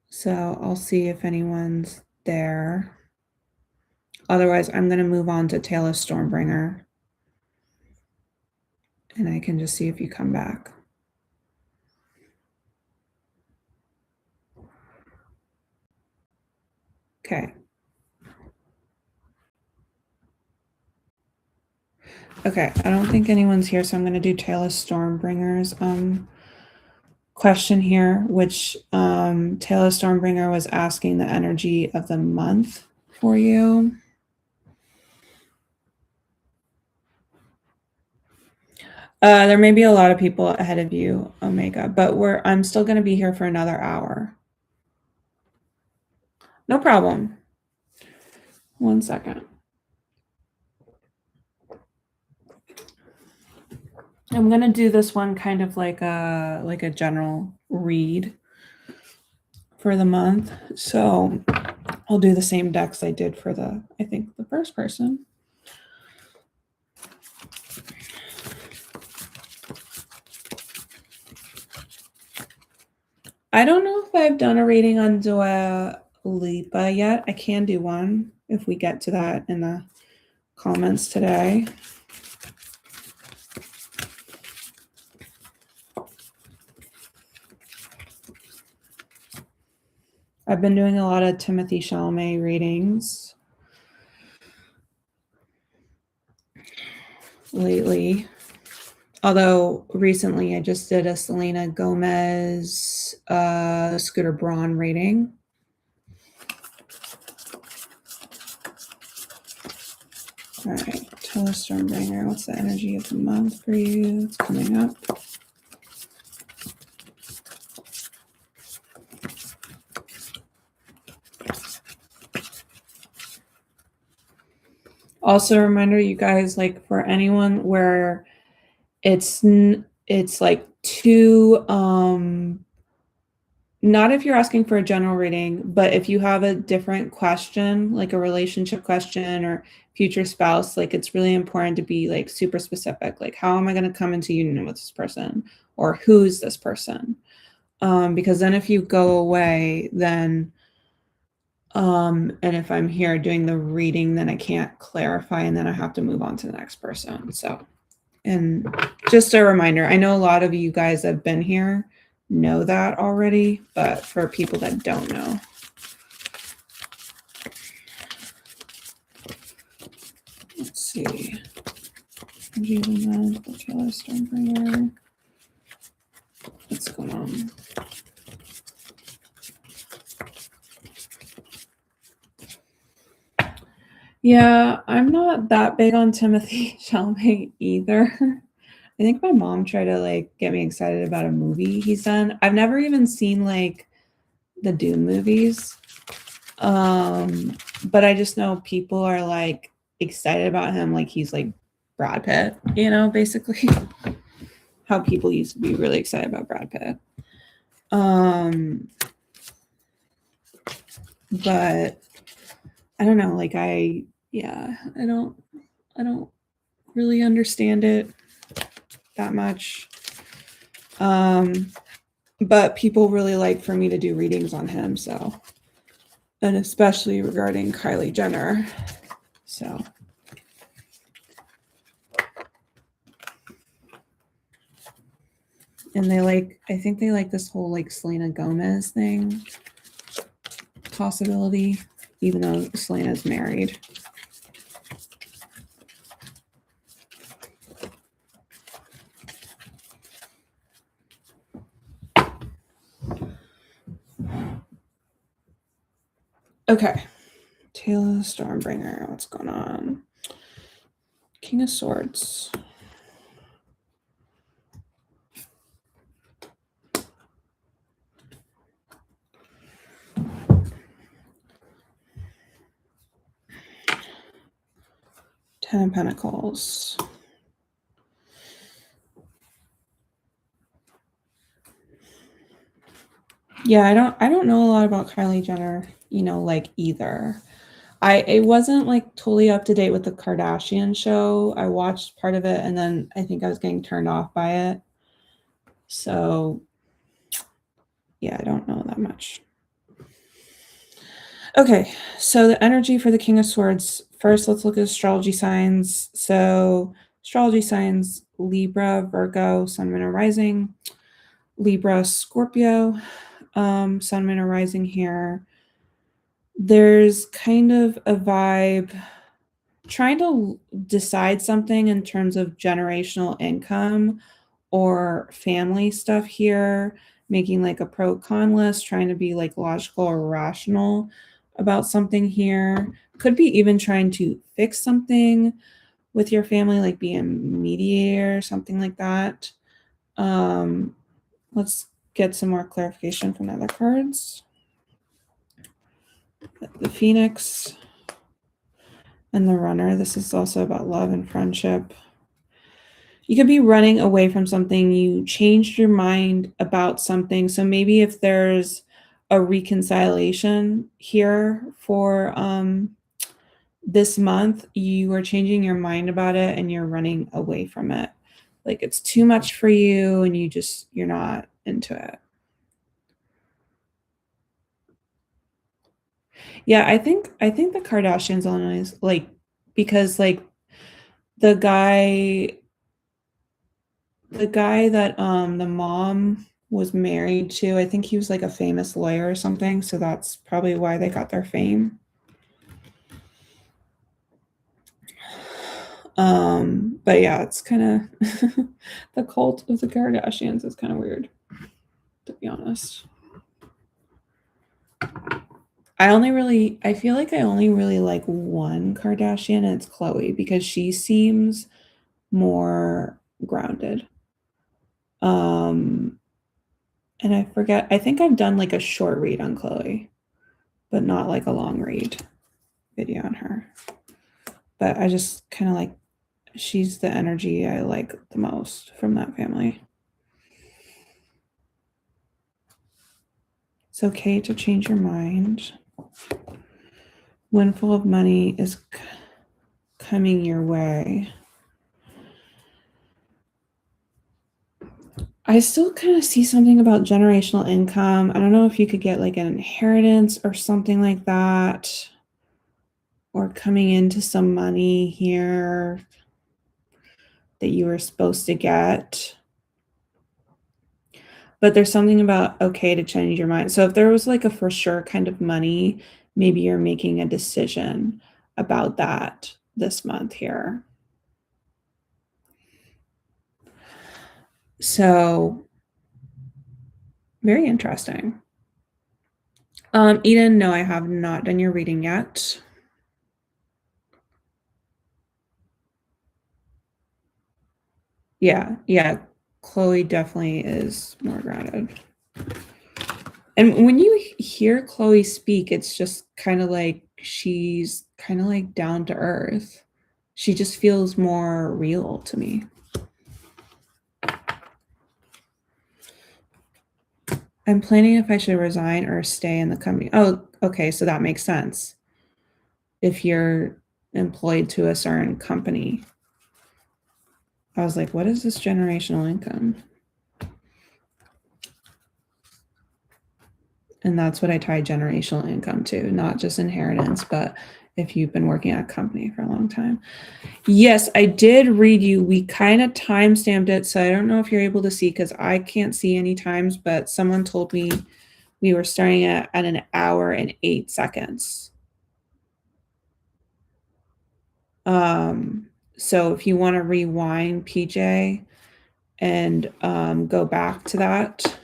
Speaker 1: So I'll see if anyone's there. Otherwise, I'm going to move on to Tale of Stormbringer. And I can just see if you come back. Okay. Okay, I don't think anyone's here, so I'm going to do Tale of Stormbringer's question here, which Tale of Stormbringer was asking the energy of the month for you. There may be a lot of people ahead of you, Omega, but I'm still going to be here for another hour. No problem. 1 second. I'm going to do this one kind of like a general read for the month. So I'll do the same decks I did for the first person. I don't know if I've done a reading on Dua Lipa yet. I can do one if we get to that in the comments today. I've been doing a lot of Timothée Chalamet readings. lately. Although recently I just did a Selena Gomez Scooter Braun rating. All right, Taylor Stormbringer, what's the energy of the month for you? It's coming up. Also, a reminder, you guys, like for anyone where it's like too not if you're asking for a general reading, but if you have a different question, like a relationship question or future spouse, like it's really important to be like super specific. Like, how am I going to come into union with this person? Or who's this person? Because then if you go away, then and if I'm here doing the reading, then I can't clarify and then I have to move on to the next person. So, and just a reminder, I know a lot of you guys that have been here know that already, but for people that don't know. Let's see. Taylor Stormbringer. What's going on? Yeah, I'm not that big on Timothée Chalamet either. I think my mom tried to like get me excited about a movie he's done. I've never even seen like the Dune movies. But I just know people are like excited about him like he's like Brad Pitt, you know, basically how people used to be really excited about Brad Pitt. But I don't know, like I don't really understand it that much. But people really like for me to do readings on him, so, and especially regarding Kylie Jenner. So and they like, I think they like this whole like Selena Gomez thing possibility, even though Selena's married. Okay, Taylor Stormbringer, what's going on? King of Swords. Ten of Pentacles. Yeah, I don't know a lot about Kylie Jenner, you know, like either. It wasn't like totally up to date with the Kardashian show. I watched part of it and then I think I was getting turned off by it. So yeah, I don't know that much. Okay, so the energy for the King of Swords. First, let's look at astrology signs. So astrology signs, Libra, Virgo, Sun, Moon, or Rising. Libra, Scorpio, Sun, Moon, or Rising here. There's kind of a vibe trying to decide something in terms of generational income or family stuff here, making like a pro con list, trying to be like logical or rational about something here. Could be even trying to fix something with your family, like be a mediator or something like that. Let's get some more clarification from the other cards. The Phoenix and the Runner. This is also about love and friendship. You could be running away from something. You changed your mind about something. So maybe if there's a reconciliation here for this month, you are changing your mind about it and you're running away from it. Like it's too much for you and you're not into it. Yeah, I think the Kardashians on like because like the guy that the mom was married to, I think he was like a famous lawyer or something, so that's probably why they got their fame. But yeah, it's kind of the cult of the Kardashians is kind of weird, to be honest. I feel like I only really like one Kardashian, and it's Khloe, because she seems more grounded. And I think I've done like a short read on Khloe, but not like a long read video on her. But I just kind of like, she's the energy I like the most from that family. It's okay to change your mind. Windfall of money is coming your way. I still kind of see something about generational income. I don't know if you could get like an inheritance or something like that, or coming into some money here that you were supposed to get. But there's something about okay to change your mind. So if there was like a for sure kind of money, maybe you're making a decision about that this month here. So very interesting. Eden, no, I have not done your reading yet. Yeah. Khloe definitely is more grounded. And when you hear Khloe speak, it's just kind of like she's kind of like down to earth. She just feels more real to me. I'm planning if I should resign or stay in the company. Oh, okay, so that makes sense. If you're employed to a certain company. I was like, what is this generational income? And that's what I tie generational income to, not just inheritance, but if you've been working at a company for a long time. Yes, I did read you. We kind of time stamped it, so I don't know if you're able to see, because I can't see any times, but someone told me we were starting at an hour and 8 seconds. So if you want to rewind, PJ, and go back to that,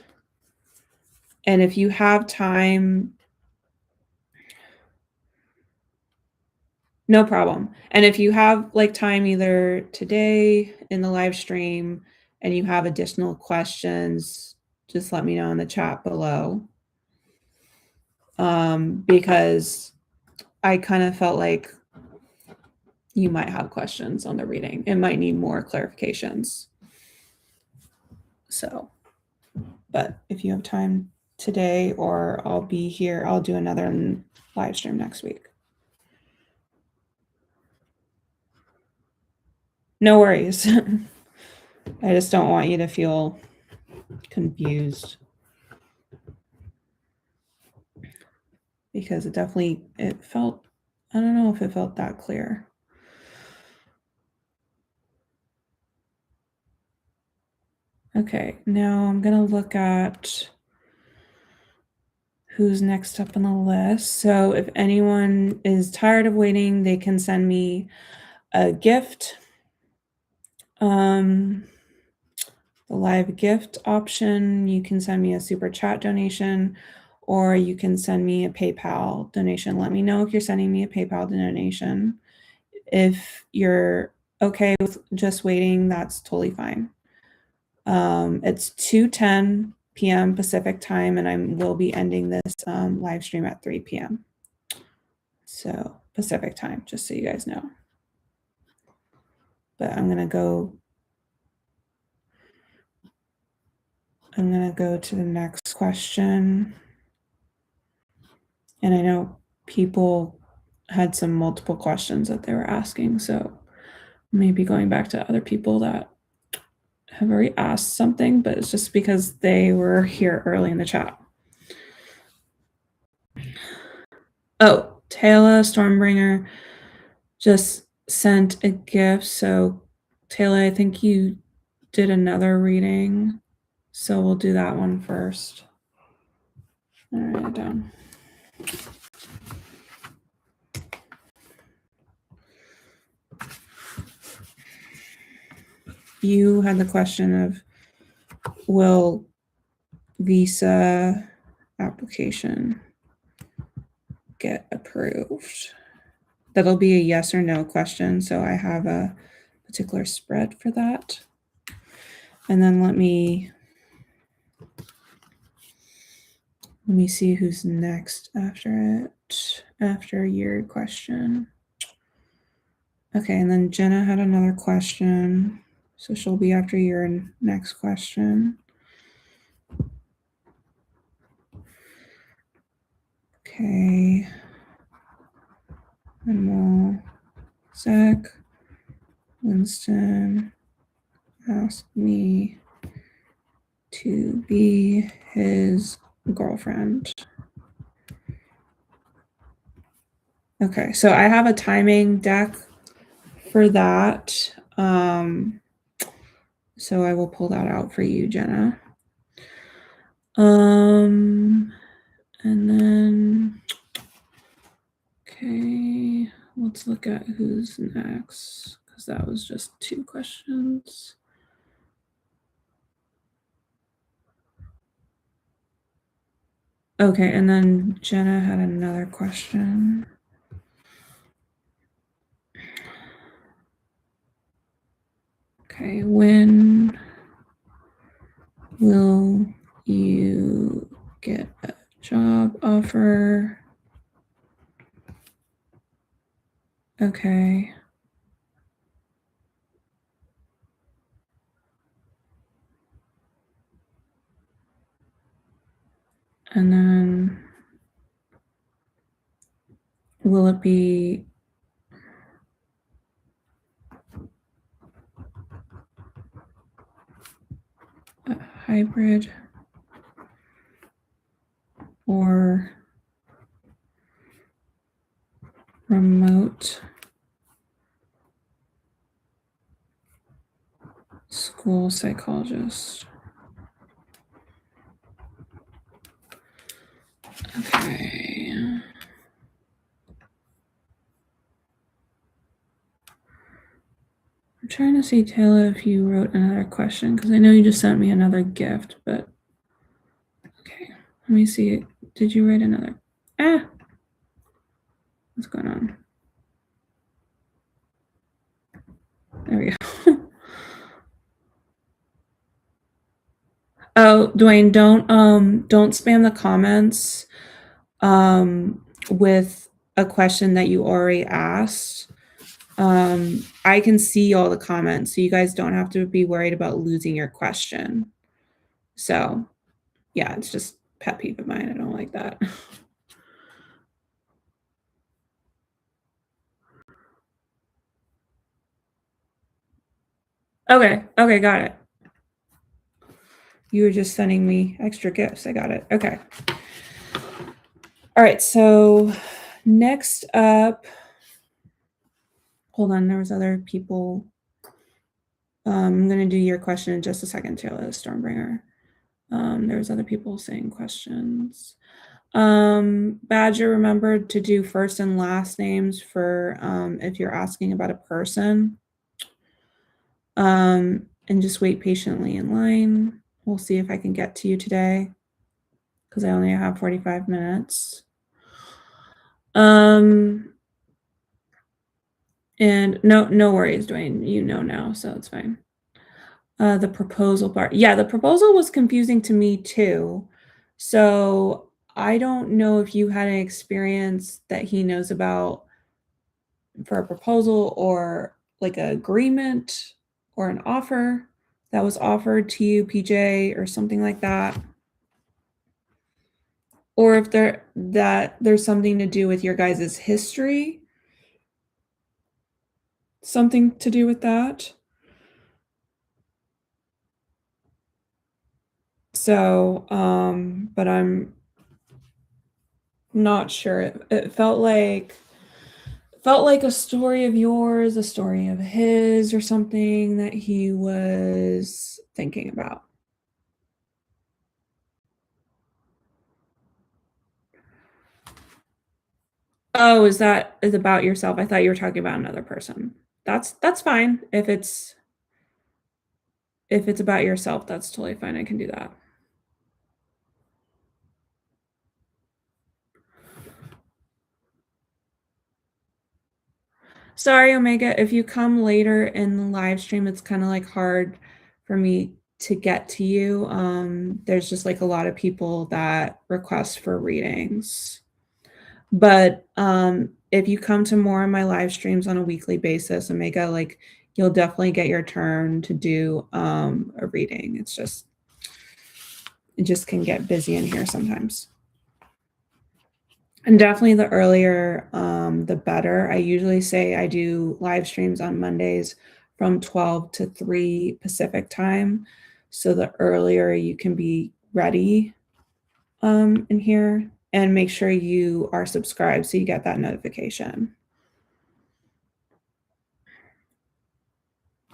Speaker 1: and if you have time, no problem. And if you have like time either today in the live stream and you have additional questions, just let me know in the chat below. Because I kind of felt like you might have questions on the reading. It might need more clarifications. So, but if you have time today, or I'll be here, I'll do another live stream next week. No worries. I just don't want you to feel confused, because it felt, I don't know if it felt that clear. Okay, now I'm going to look at who's next up on the list. So if anyone is tired of waiting, they can send me a gift. The live gift option, you can send me a super chat donation, or you can send me a PayPal donation. Let me know if you're sending me a PayPal donation. If you're okay with just waiting, that's totally fine. It's 2:10 p.m. Pacific time, and I will be ending this live stream at 3 p.m. So Pacific time, just so you guys know. But I'm gonna go to the next question. And I know people had some multiple questions that they were asking, so maybe going back to other people that have already asked something, but it's just because they were here early in the chat. Oh, Taylor Stormbringer just sent a gift. So Taylor, I think you did another reading, so we'll do that one first. I'll write it down. you had the question of, will visa application get approved? That'll be a yes or no question. So I have a particular spread for that. And then let me see who's next after it, after your question. Okay, and then Jenna had another question. So she'll be after your next question. Okay. And we'll, Zach Winston asked me to be his girlfriend. Okay, so I have a timing deck for that. So I will pull that out for you, Jenna. And then, okay, let's look at who's next, because that was just 2 questions. Okay, and then Jenna had another question. Okay, when will you get a job offer? Okay. And then will it be a hybrid or remote school psychologist? Okay. I'm trying to see, Taylor, if you wrote another question, because I know you just sent me another gift, but okay. Let me see. Did you write another? What's going on? There we go. Oh, Dwayne, don't spam the comments with a question that you already asked. I can see all the comments, so you guys don't have to be worried about losing your question. So yeah, it's just pet peeve of mine. I don't like that. Okay, got it. You were just sending me extra gifts. I got it. Okay. All right, so next up, hold on, there was other people. I'm going to do your question in just a second, Taylor Stormbringer. There's other people saying questions. Badger, remember to do first and last names for if you're asking about a person. And just wait patiently in line. We'll see if I can get to you today, because I only have 45 minutes. And no worries, Dwayne. You know now, so it's fine. The proposal part. Yeah, the proposal was confusing to me too. So I don't know if you had an experience that he knows about for a proposal, or like an agreement or an offer that was offered to you, PJ, or something like that. Or if there's something to do with your guys' history. Something to do with that. So, but I'm not sure. It felt like a story of yours, a story of his, or something that he was thinking about. Oh, is about yourself? I thought you were talking about another person. That's fine if it's if it's about yourself, that's totally fine. I can do that. Sorry, Omega, if you come later in the live stream, it's kind of like hard for me to get to you. There's just like a lot of people that request for readings. But if you come to more of my live streams on a weekly basis, Omega, like you'll definitely get your turn to do a reading. It just can get busy in here sometimes. And definitely the earlier, the better. I usually say I do live streams on Mondays from 12 to 3 Pacific time. So the earlier you can be ready in here, and make sure you are subscribed so you get that notification.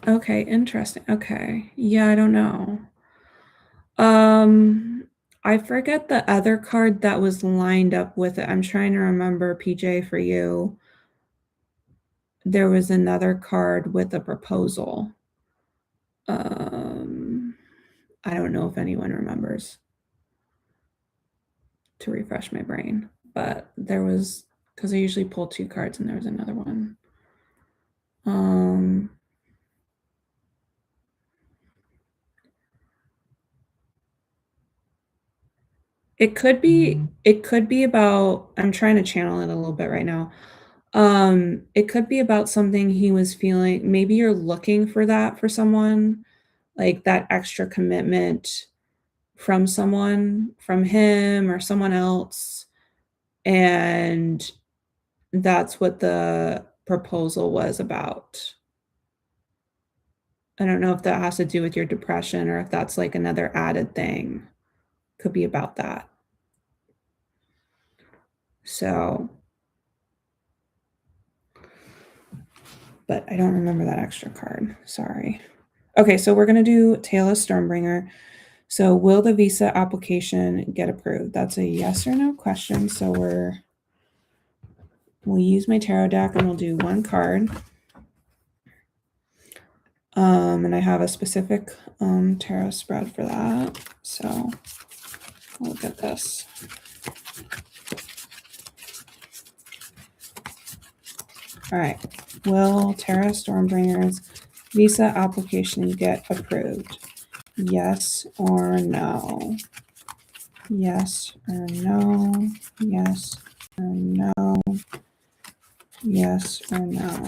Speaker 1: Okay, interesting. Okay. Yeah, I don't know. I forget the other card that was lined up with it. I'm trying to remember, PJ, for you. There was another card with a proposal. I don't know if anyone remembers, to refresh my brain, but there was, because I usually pull 2 cards and there was another one. It could be about, I'm trying to channel it a little bit right now. It could be about something he was feeling. Maybe you're looking for that for someone, like that extra commitment from someone, from him or someone else. And that's what the proposal was about. I don't know if that has to do with your depression or if that's like another added thing. Could be about that. So, but I don't remember that extra card. Sorry. Okay, so we're going to do Tale of Stormbringer. So will the visa application get approved? That's a yes or no question. So we'll use my tarot deck and we'll do 1 card. And I have a specific tarot spread for that. So look at this. All right. Will Tarot Stormbringer's visa application get approved? Yes or no? Yes or no? Yes or no? Yes or no?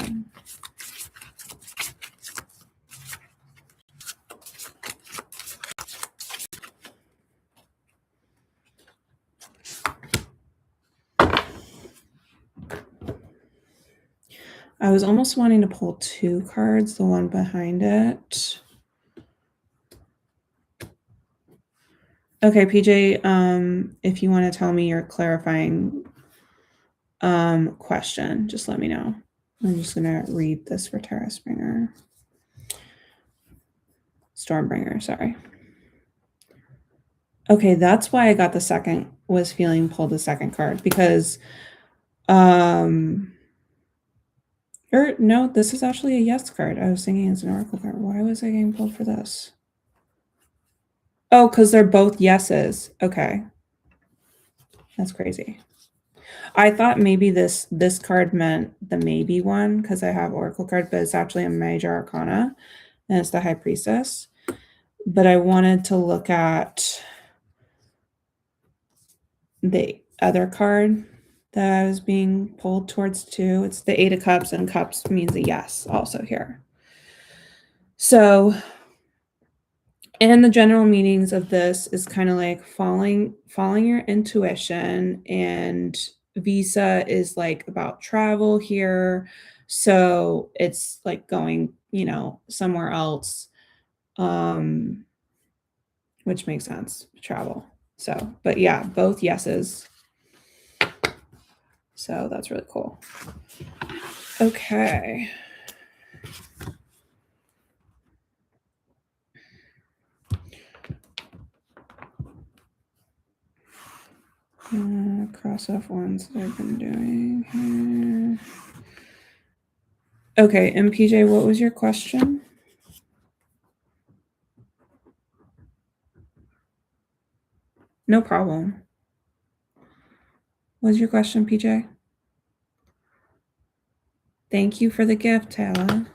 Speaker 1: I was almost wanting to pull 2 cards, the one behind it. Okay, PJ, if you want to tell me your clarifying question, just let me know. I'm just going to read this for Stormbringer, sorry. Okay, that's why I got the second, was feeling pulled the second card, because no, this is actually a yes card. I was thinking it's an oracle card. Why was I getting pulled for this? Oh, because they're both yeses. Okay. That's crazy. I thought maybe this card meant the maybe one, because I have oracle card, but it's actually a major arcana, and it's the High Priestess. But I wanted to look at the other card that I was being pulled towards too. It's the 8 of Cups, and Cups means a yes also here. So, and the general meanings of this is kind of like following your intuition, and visa is like about travel here. So it's like going, somewhere else, which makes sense, travel. So, but yeah, both yeses. So that's really cool. Okay. Cross off ones that I've been doing here. Okay, and PJ, what was your question? No problem. What's your question, PJ? Thank you for the gift, Taylor.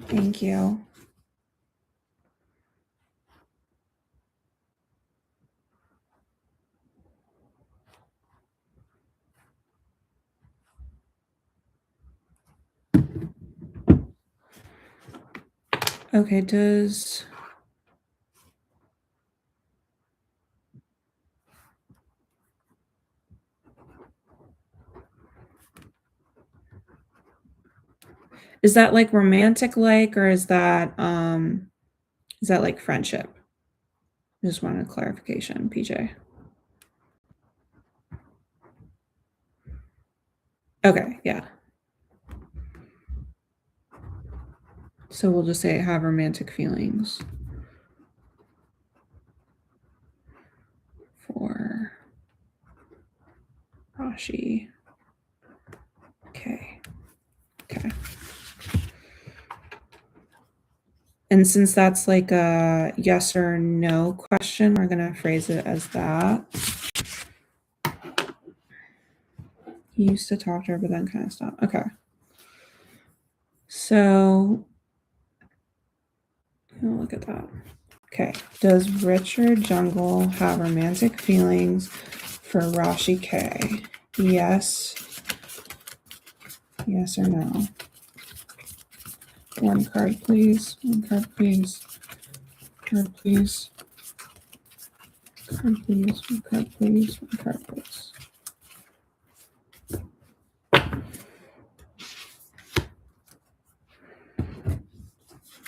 Speaker 1: Thank you. Okay, is that like romantic like, or is that like friendship? Just wanted a clarification, PJ. Okay, yeah. So we'll just say have romantic feelings for Rashi. Okay. And since that's like a yes or no question, we're going to phrase it as that. He used to talk to her, but then kind of stopped. Okay. So, look at that. Okay. Does Richard Jungle have romantic feelings for Rashi K? Yes. Yes or no? One card, please. One card, please. Card, please. Card, please. One card, please. One card, please.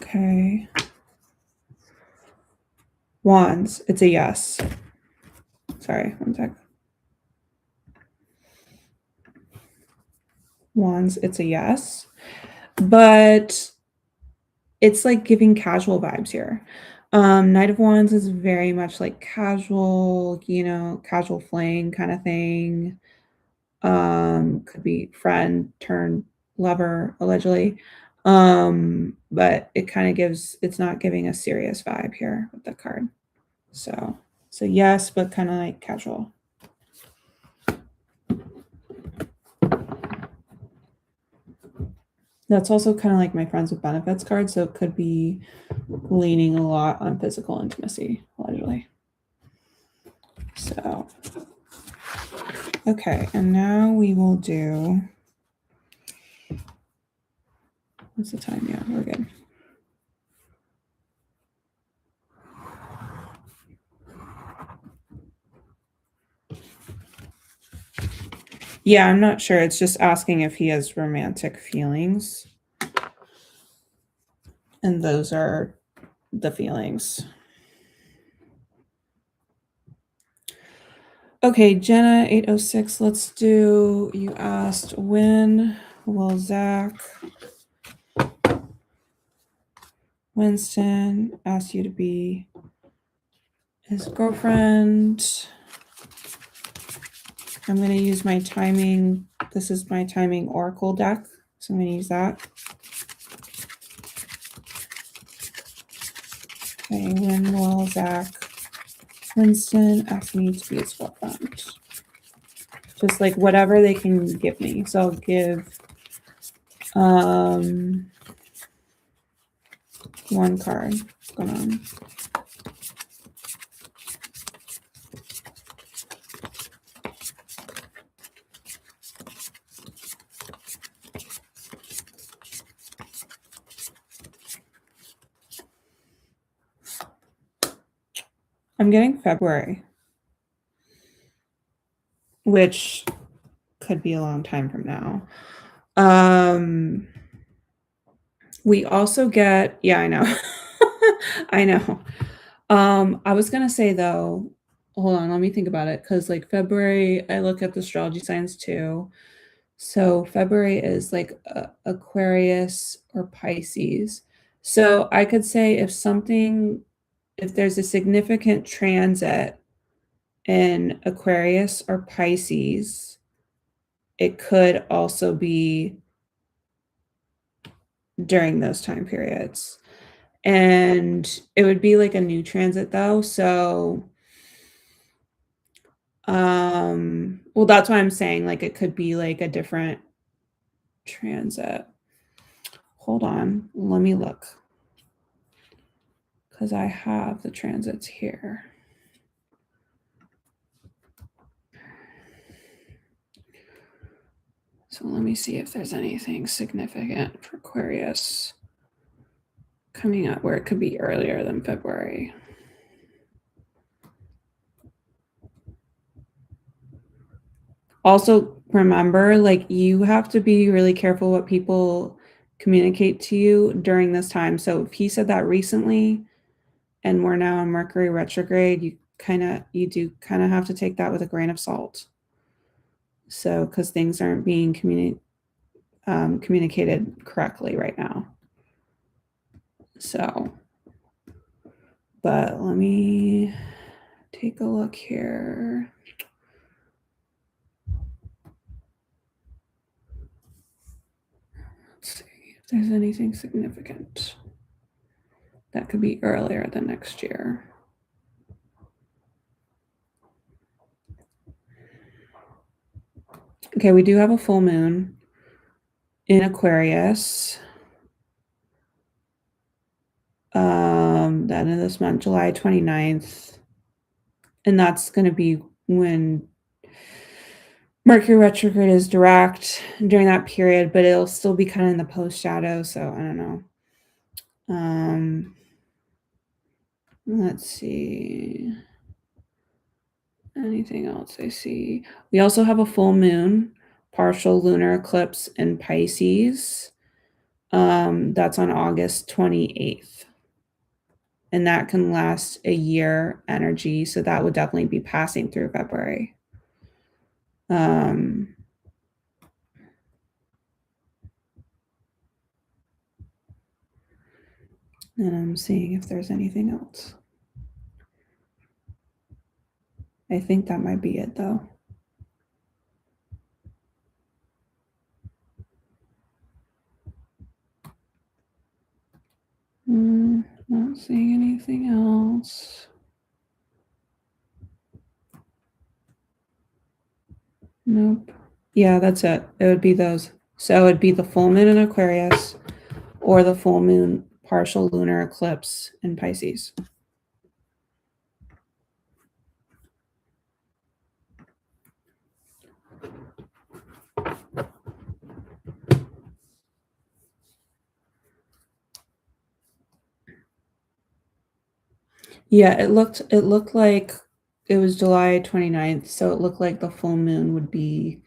Speaker 1: Okay. Wands. It's a yes. Sorry, one sec. Wands. It's a yes. But it's like giving casual vibes here. Knight of Wands is very much like casual, casual fling kind of thing. Could be friend turned lover, allegedly. But it kind of gives, it's not giving a serious vibe here with the card. So yes, but kind of like casual. That's also kind of like my friends with benefits card, so it could be leaning a lot on physical intimacy, allegedly. So, okay, and now we will do, what's the time? Yeah, we're good. Yeah, I'm not sure. It's just asking if he has romantic feelings. And those are the feelings. Okay, Jenna 806, let's do, you asked when will Zach Winston ask you to be his girlfriend? I'm going to use my timing. This is my timing oracle deck. So I'm going to use that. Okay, when will Zach Winston ask me to be his girlfriend? Just like whatever they can give me. So I'll give one card. What's going on? I'm getting February, which could be a long time from now. We also get, yeah, I know. I know. I was going to say though, hold on, let me think about it. Cause like February, I look at the astrology signs too. So February is like Aquarius or Pisces. So I could say if there's a significant transit in Aquarius or Pisces, it could also be during those time periods. And it would be like a new transit though. So Well, that's why I'm saying like it could be like a different transit. Hold on, let me look. Because I have the transits here. So let me see if there's anything significant for Aquarius coming up where it could be earlier than February. Also, remember, like, you have to be really careful what people communicate to you during this time. So if he said that recently and we're now in Mercury retrograde, you do kind of have to take that with a grain of salt. So because things aren't being communicated correctly right now. So, but let me take a look here. Let's see if there's anything significant that could be earlier than next year. Okay, we do have a full moon in Aquarius. The end of this month, July 29th. And that's going to be when Mercury retrograde is direct during that period, but it'll still be kind of in the post shadow. So I don't know. Let's see. Anything else I see? We also have a full moon, partial lunar eclipse in Pisces. That's on August 28th. And that can last a year energy. So that would definitely be passing through February. And I'm seeing if there's anything else. I think that might be it though. Not seeing anything else. Nope. Yeah, that's it. It would be those. So it'd be the full moon in Aquarius or the full moon partial lunar eclipse in Pisces. Yeah, it looked like it was July 29th, so it looked like the full moon would be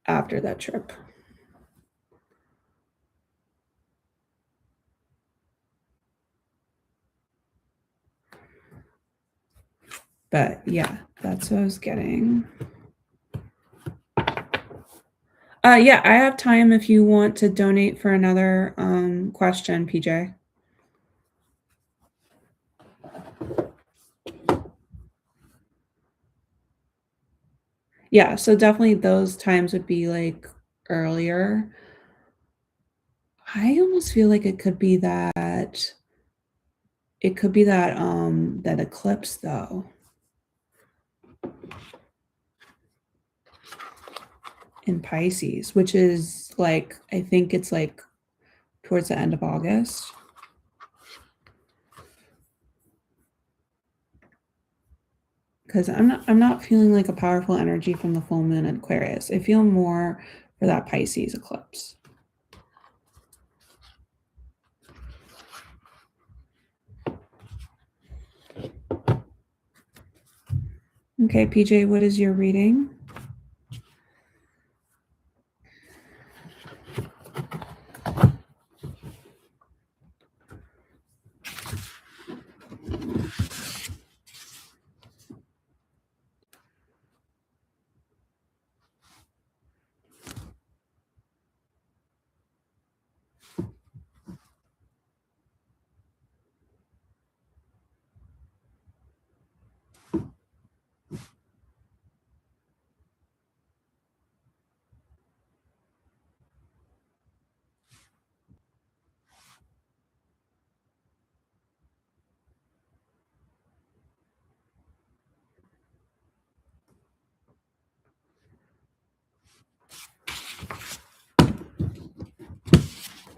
Speaker 1: after that trip. But yeah, that's what I was getting. Yeah, I have time if you want to donate for another question, PJ. Yeah, so definitely those times would be like earlier. I almost feel like it could be that that eclipse though. In Pisces, which is like I think it's like towards the end of August. Because I'm not feeling like a powerful energy from the full moon in Aquarius. I feel more for that Pisces eclipse. Okay, PJ, what is your reading?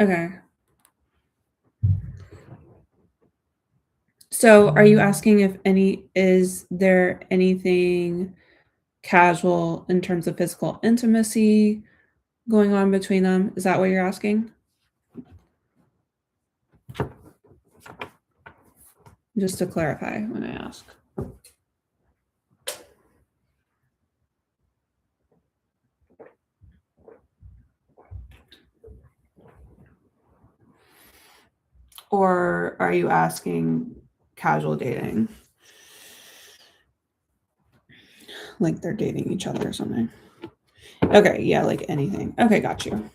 Speaker 1: Okay. So are you asking if is there anything casual in terms of physical intimacy going on between them? Is that what you're asking? Just to clarify when I ask. Or are you asking casual dating? Like they're dating each other or something? Okay, yeah, like anything. Okay, got you.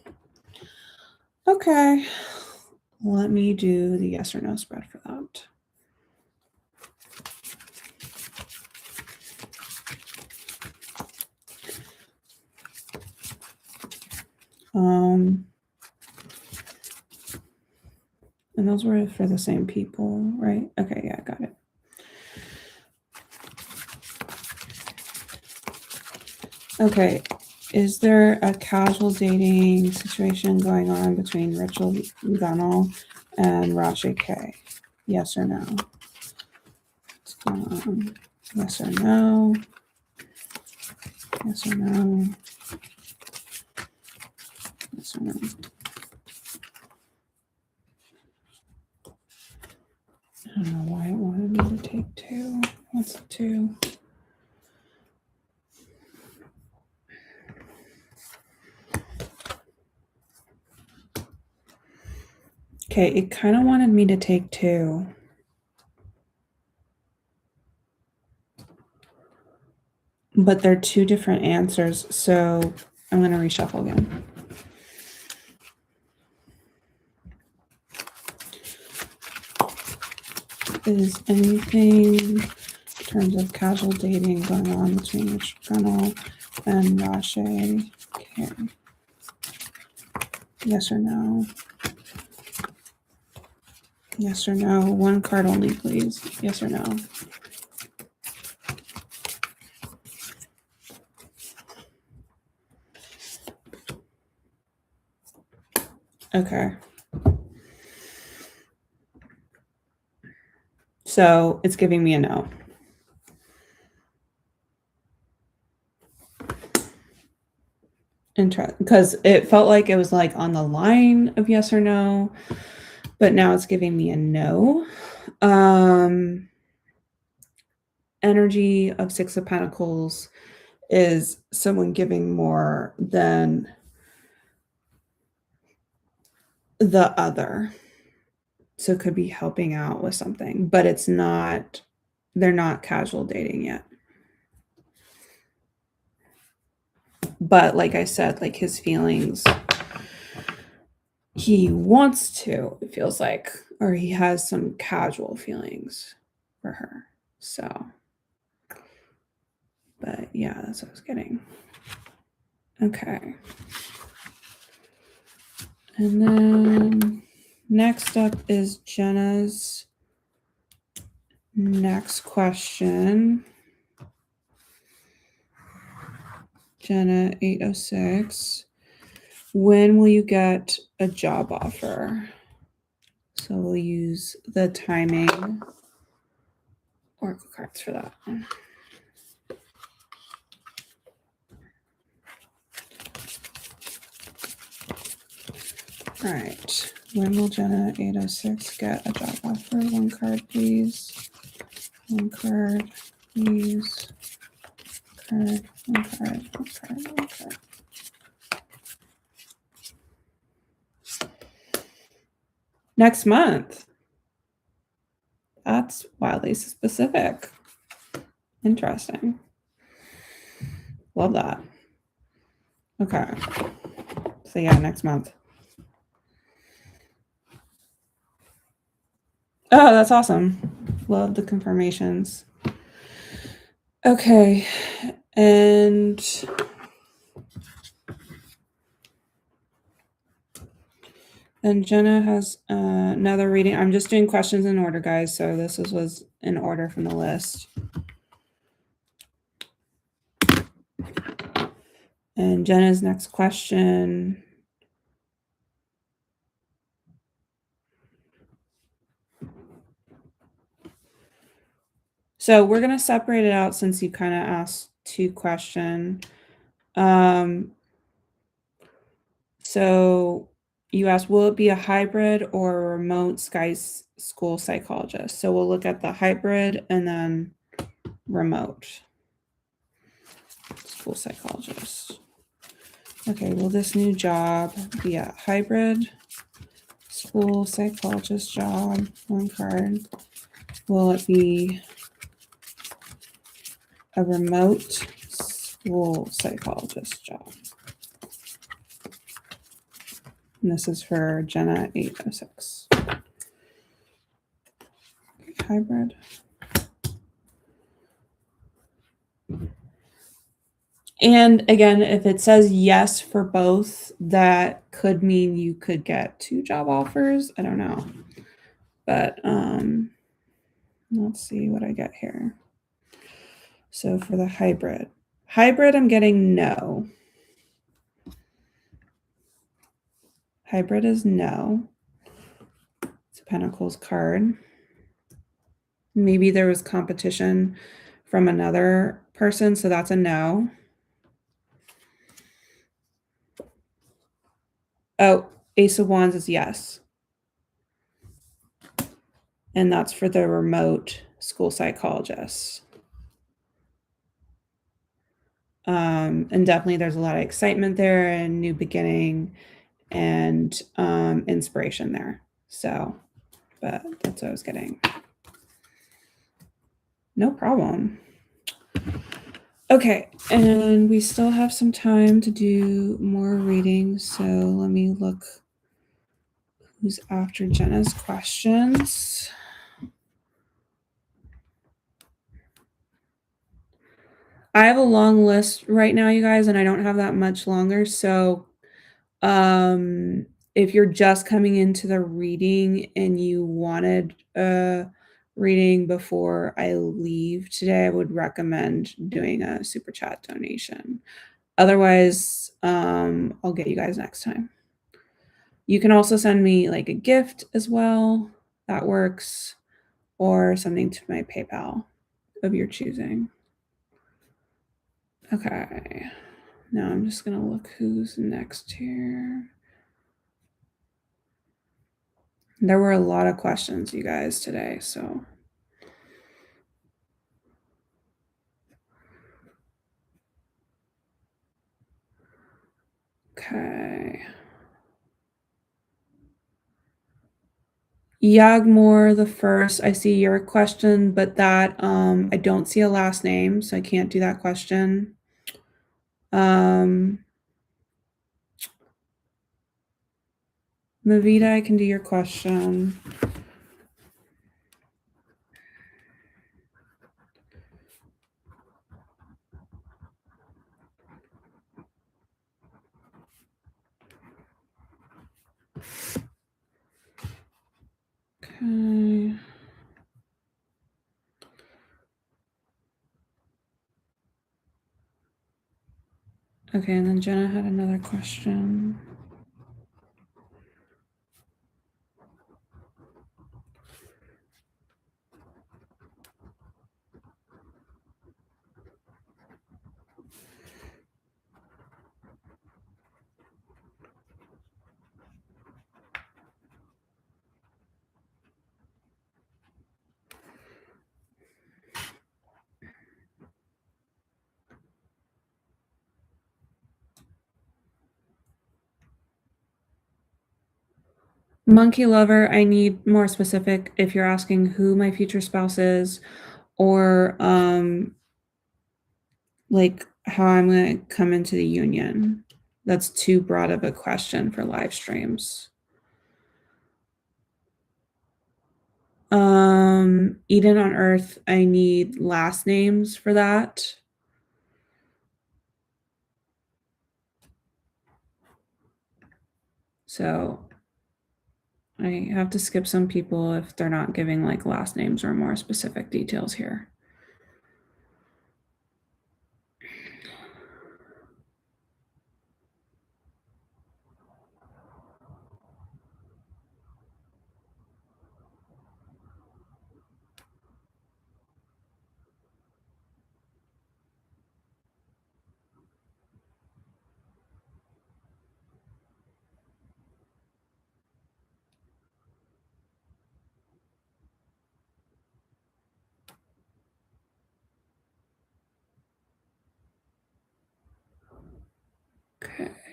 Speaker 1: Okay, let me do the yes or no spread for that. And those were for the same people, right? Okay, yeah, got it. Okay, is there a casual dating situation going on between Rachel Gunnell and Rashi K? Yes or no? What's going on? Yes or no? Yes or no? Yes or no? I don't know why it wanted me to take 2. What's the 2? Okay, it kind of wanted me to take 2. But they're 2 different answers, so I'm going to reshuffle again. Is anything in terms of casual dating going on between Rich Gunnell and Rashi K? Yes or no? Yes or no? 1 card only, please. Yes or no? Okay. So it's giving me a no. Interesting, because it felt like it was like on the line of yes or no, but now it's giving me a no. Energy of 6 of Pentacles is someone giving more than the other. So it could be helping out with something, but they're not casual dating yet. But like I said, like his feelings, he wants to, it feels like, or he has some casual feelings for her. So, but yeah, that's what I was getting. Okay. And then next up is Jenna's next question. Jenna 806. When will you get a job offer? So we'll use the timing oracle cards for that one. All right. When will Jenna 806 get a job offer? 1 card, please. 1 card, please. Card, 1 card, 1 card, 1 card. Next month. That's wildly specific. Interesting. Love that. Okay. So yeah, next month. Oh, that's awesome. Love the confirmations. Okay. And Jenna has another reading. I'm just doing questions in order, guys. So this was in order from the list. And Jenna's next question So we're going to separate it out since you kind of asked 2 questions. So you asked, will it be a hybrid or a remote school psychologist? So we'll look at the hybrid and then remote school psychologist. Okay, will this new job be a hybrid school psychologist job? One card. Will it be a remote school psychologist job? And this is for Jenna 806. Hybrid. And again, if it says yes for both, that could mean you could get 2 job offers. I don't know. But let's see what I get here. So for the hybrid, I'm getting no. Hybrid is no. It's a Pentacles card. Maybe there was competition from another person, so that's a no. Oh, Ace of Wands is yes. And that's for the remote school psychologist. And definitely there's a lot of excitement there and new beginning and inspiration there. So, but that's what I was getting. No problem. Okay, and we still have some time to do more readings. So let me look who's after Jenna's questions. I have a long list right now, you guys, and I don't have that much longer. So if you're just coming into the reading and you wanted a reading before I leave today, I would recommend doing a super chat donation. Otherwise, I'll get you guys next time. You can also send me like a gift as well. That works. Or something to my PayPal of your choosing. Okay. Now I'm just going to look who's next here. There were a lot of questions, you guys, today, so. Okay. Yagmore the first, I see your question, but that I don't see a last name, so I can't do that question. Mavita, I can do your question. Okay. Okay, and then Jenna had another question. Monkey Lover, I need more specific if you're asking who my future spouse is or like how I'm going to come into the union. That's too broad of a question for live streams. Eden on Earth, I need last names for that. So I have to skip some people if they're not giving like last names or more specific details here.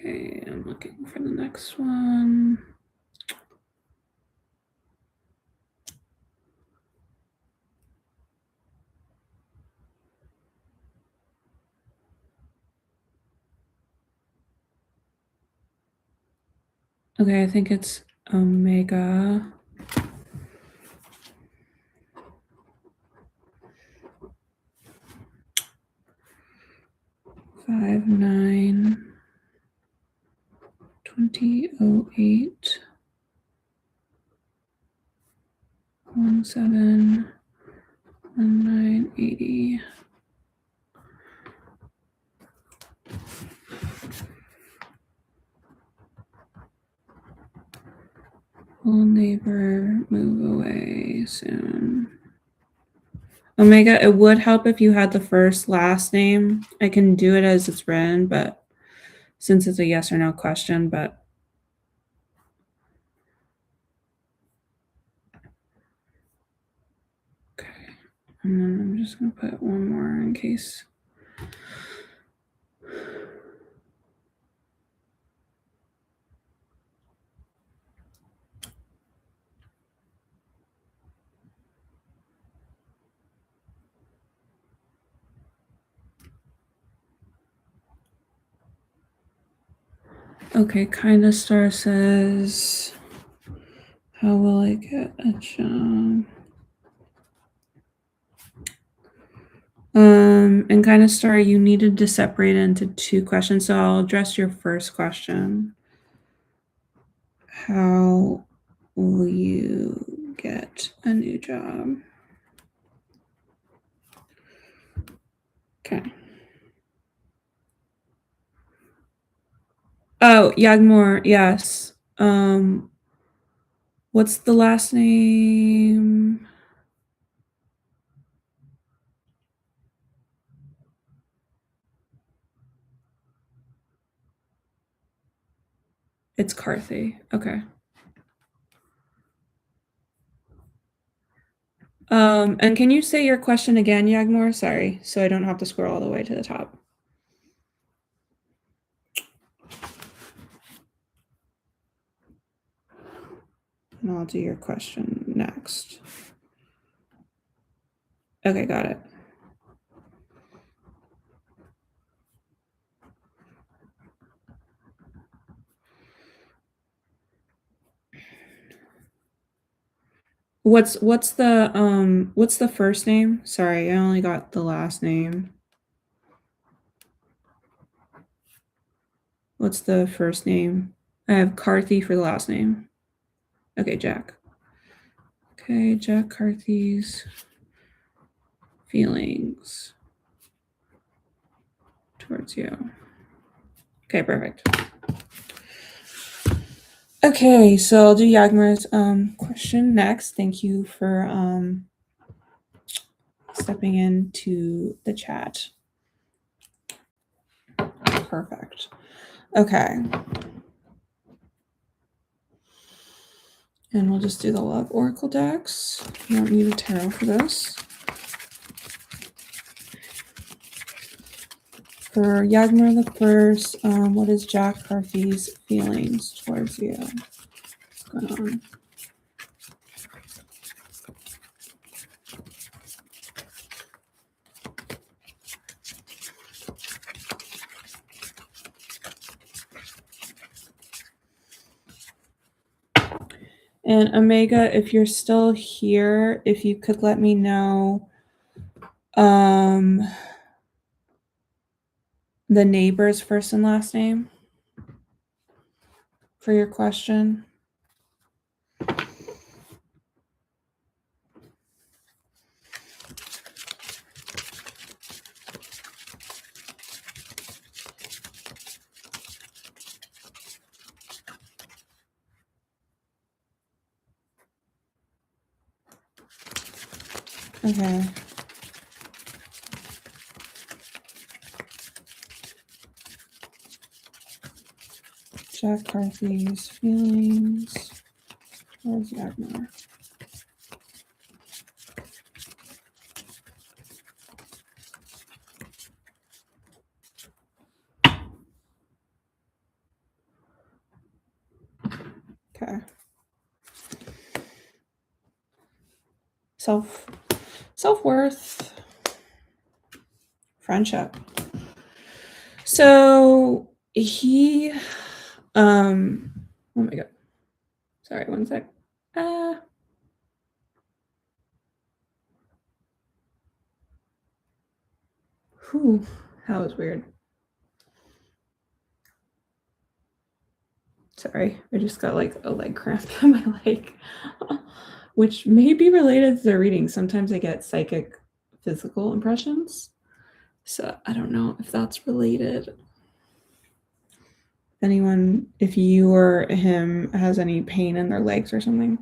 Speaker 1: Okay, I'm looking for the next one. Okay, I think it's Omega. Five 9 2008 17 1980. Will neighbor move away soon? Omega, it would help if you had the first last name. I can do it as it's written, but since it's a yes or no question, but okay. And then I'm just gonna put one more in case. Okay, Kinda Star says, how will I get a job? And Kinda Star, you needed to separate it into two questions, so I'll address your first question. How will you get a new job? Okay. Oh, Yagmore, yes. What's the last name? It's Carthy. Okay. And can you say your question again, Yagmore? Sorry, so I don't have to scroll all the way to the top. And I'll do your question next. Okay, got it. What's the first name? Sorry, I only got the last name. What's the first name? I have Carthy for the last name. Okay, Jack. Okay, Jack Carthy's feelings towards you. Okay, perfect. Okay, so I'll do Yagmar's question next. Thank you for stepping into the chat. Perfect. Okay. And we'll just do the Love Oracle decks. You don't need a tarot for this. For Yagmar the First, what is Jack Carthy's feelings towards you? What's going on? And Omega, if you're still here, if you could let me know the neighbor's first and last name for your question. Okay. Jack Carthy's feelings towards Yagmar. self-worth, friendship. So he, oh my God. Sorry, one sec. Whew, that was weird. Sorry, I just got like a leg cramp in my leg, which may be related to the reading. Sometimes I get psychic physical impressions. So I don't know if that's related. Anyone, if you or him has any pain in their legs or something.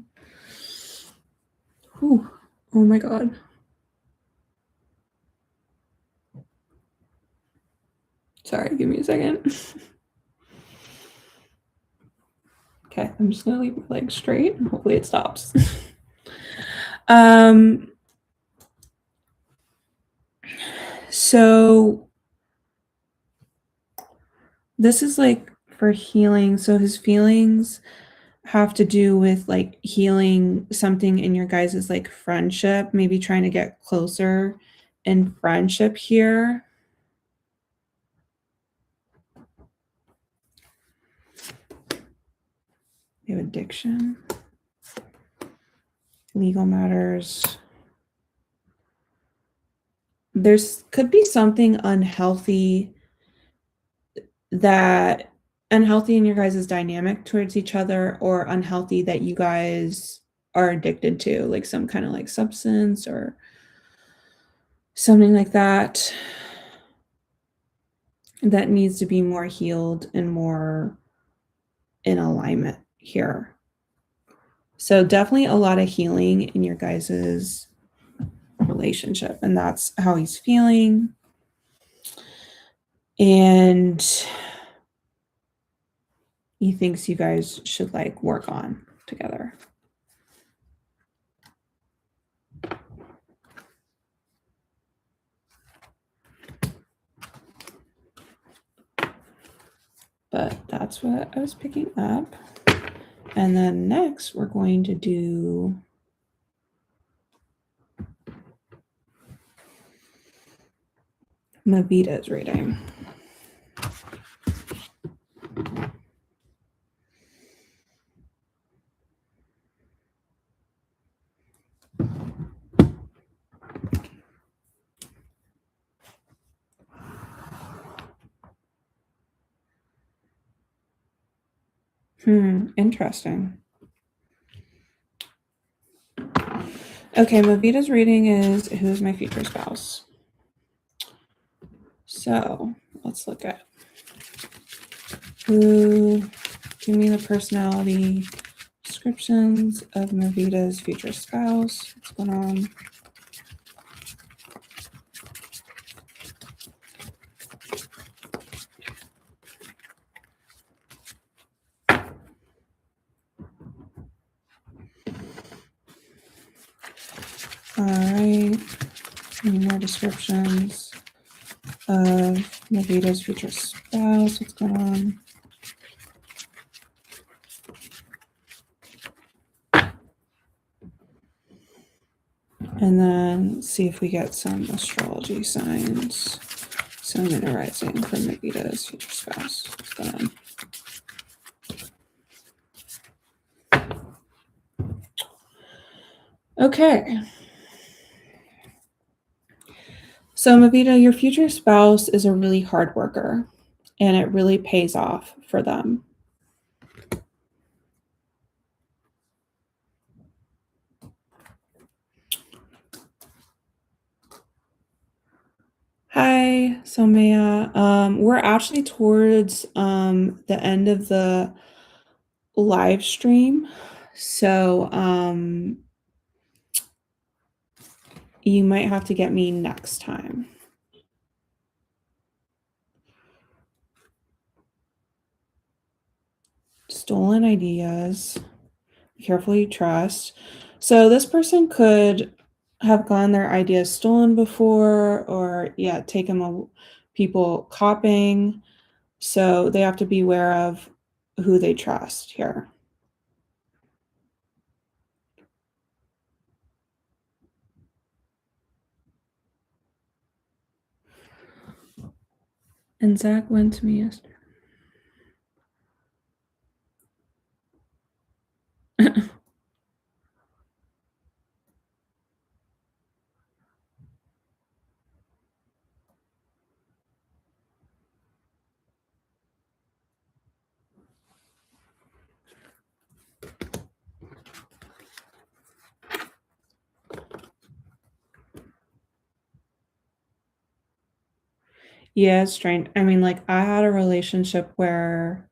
Speaker 1: Whew. Oh my God. Sorry, give me a second. Okay, I'm just gonna leave my leg straight and hopefully it stops. So this is like for healing. So his feelings have to do with like healing something in your guys' like friendship, maybe trying to get closer in friendship here. They have addiction, legal matters. There's could be something unhealthy in your guys' dynamic towards each other, or unhealthy that you guys are addicted to, like some kind of like substance or something like that, that needs to be more healed and more in alignment here. So definitely a lot of healing in your guys' relationship, and that's how he's feeling. And he thinks you guys should like work on together. But that's what I was picking up. And then next we're going to do Mavita's reading. Interesting. Okay, Mavita's reading is who's my future spouse. So let's look at who, give me the personality descriptions of Mavita's future spouse. What's going on? All right, any more descriptions of Mavita's future spouse? What's going on? And then see if we get some astrology signs. Sun and rising for Mavita's future spouse. What's going on? Okay. So Mavita, your future spouse is a really hard worker, and it really pays off for them. Hi, Somaya. We're actually towards the end of the live stream. So you might have to get me next time. Stolen ideas. Be careful you trust. So this person could have gotten their ideas stolen before, or taken people copying. So they have to be aware of who they trust here. And Zach went to me yesterday. Yeah, it's strange. I mean, like, I had a relationship where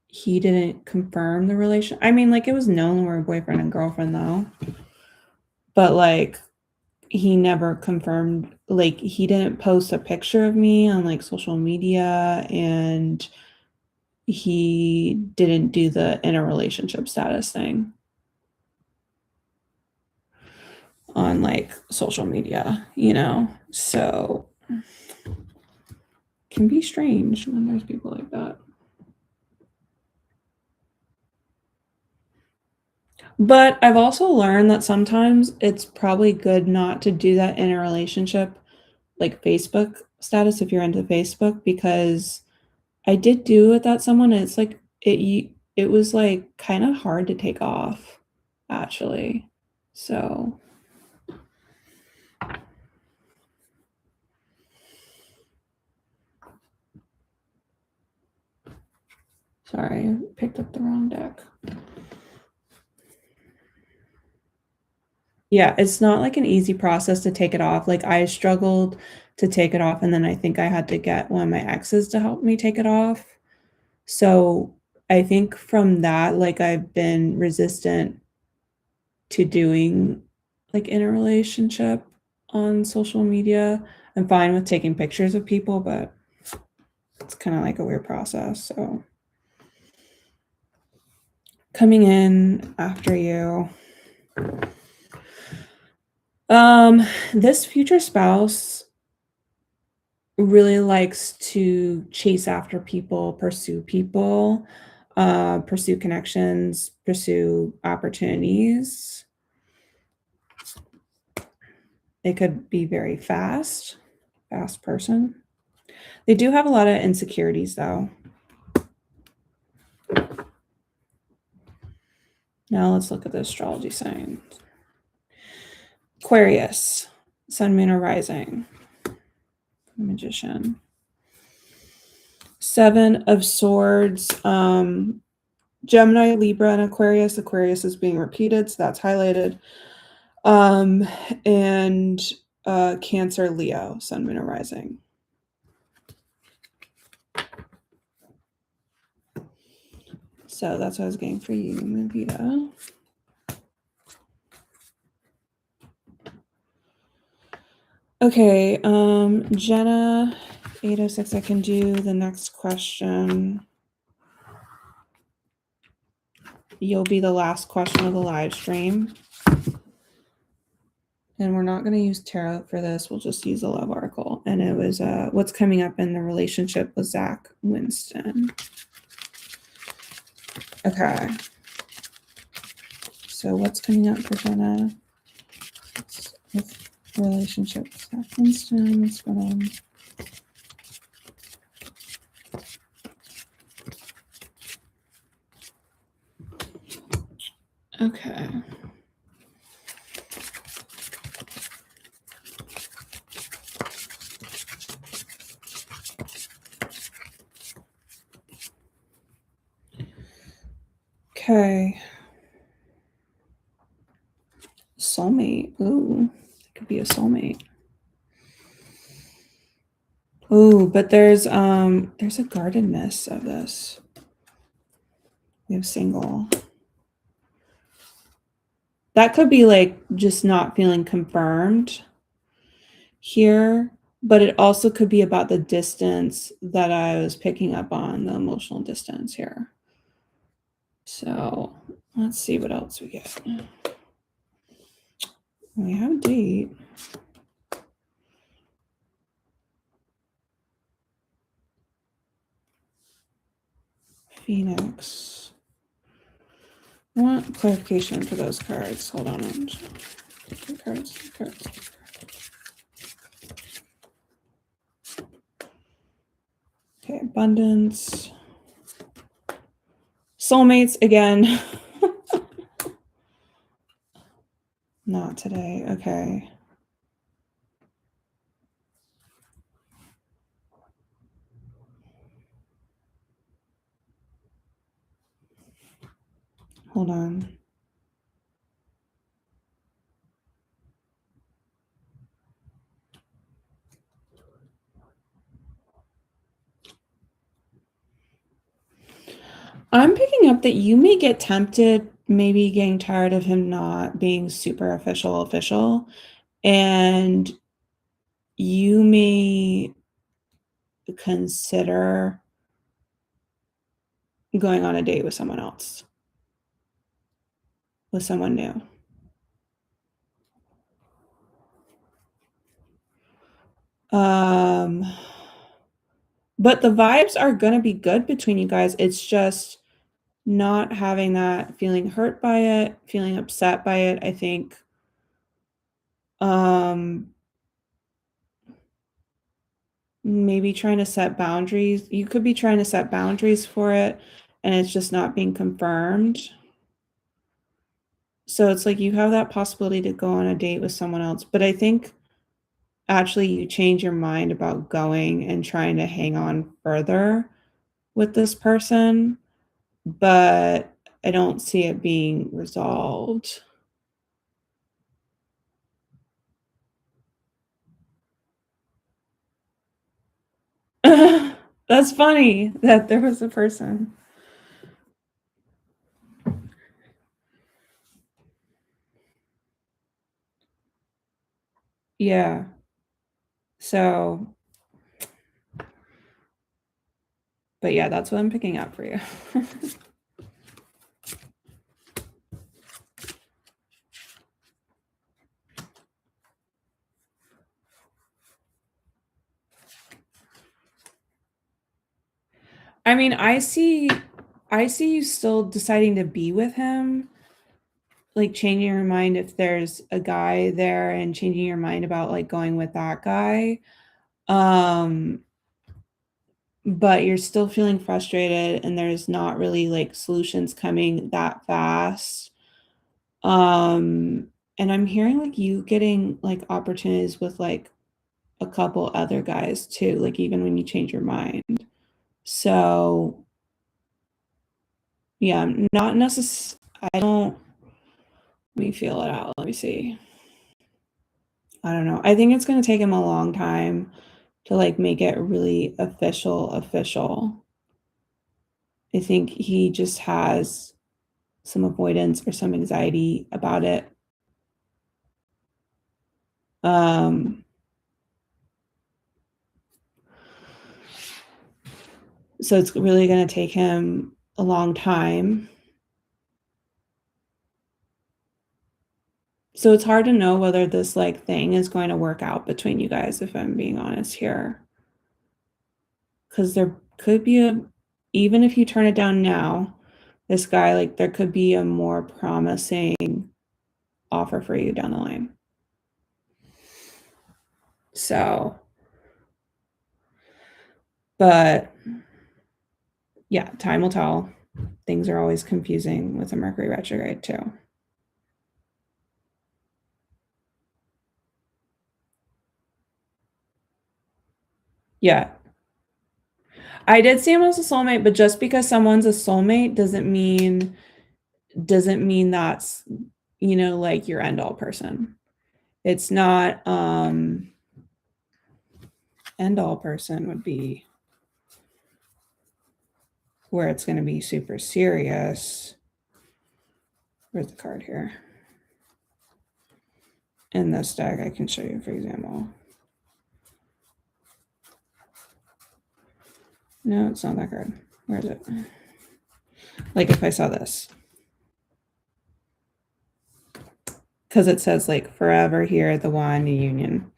Speaker 1: he didn't confirm the relation. I mean, like, it was known we were boyfriend and girlfriend though, but like, he never confirmed. Like, he didn't post a picture of me on like social media, and he didn't do the in a relationship status thing on like social media, you know? So can be strange when there's people like that. But I've also learned that sometimes it's probably good not to do that in a relationship, like Facebook status if you're into Facebook, because I did do it that someone and it's like it was like kind of hard to take off actually. So sorry, I picked up the wrong deck. Yeah, it's not like an easy process to take it off. Like I struggled to take it off and then I think I had to get one of my exes to help me take it off. So I think from that, like I've been resistant to doing like in a relationship on social media. I'm fine with taking pictures of people, but it's kind of like a weird process. So coming in after you. This future spouse really likes to chase after people, pursue connections, pursue opportunities. They could be very fast person. They do have a lot of insecurities though. Now let's look at the astrology signs. Aquarius, Sun, Moon, or Rising. Magician. Seven of Swords. Gemini, Libra, and Aquarius. Aquarius is being repeated, so that's highlighted. And Cancer, Leo, Sun, Moon, or Rising. So that's what I was getting for you, Movita. Okay, Jenna, 806, I can do the next question. You'll be the last question of the live stream. And we're not going to use tarot for this. We'll just use a love oracle. And it was what's coming up in the relationship with Zach Winston. Okay. So what's coming up for Jenna? With relationship with Zach Winston. What's going on? Okay. Okay. Soulmate. Ooh, it could be a soulmate. Ooh, but there's a guardedness of this. We have single. That could be like just not feeling confirmed here, but it also could be about the distance that I was picking up on, the emotional distance here. So let's see what else we get. We have a date. Phoenix. I want clarification for those cards. Hold on. Cards. Cards. abundance. Soulmates again. Not today. Okay. Hold on. I'm picking up that you may get tempted, maybe getting tired of him not being super official, and you may consider going on a date with someone else, with someone new. But the vibes are gonna be good between you guys. It's just not having that feeling hurt by it, feeling upset by it, I think. Maybe trying to set boundaries. You could be trying to set boundaries for it, and it's just not being confirmed. So it's like you have that possibility to go on a date with someone else, but I think actually you change your mind about going and trying to hang on further with this person, but I don't see it being resolved. That's funny that there was a person. Yeah. So, but yeah, that's what I'm picking up for you. I mean, I see you still deciding to be with him, like changing your mind if there's a guy there and changing your mind about like going with that guy. Um, but you're still feeling frustrated and there's not really like solutions coming that fast. And I'm hearing like you getting like opportunities with like a couple other guys too, like even when you change your mind. So yeah, not necessarily. I don't. Let me feel it out. Let me see. I don't know. I think it's gonna take him a long time to like make it really official. I think he just has some avoidance or some anxiety about it. Um, so it's really gonna take him a long time. So it's hard to know whether this like thing is going to work out between you guys, if I'm being honest here. Because there could be a, even if you turn it down now, this guy, like, there could be a more promising offer for you down the line. So, but yeah, time will tell. Things are always confusing with a Mercury retrograde, too. Yeah. I did see him as a soulmate, but just because someone's a soulmate doesn't mean that's, like your end all person. It's not end all person would be where it's going to be super serious. Where's the card here? In this deck, I can show you, for example. No, it's not that card. Where is it? Like if I saw this. Because it says like forever here, the one, the union.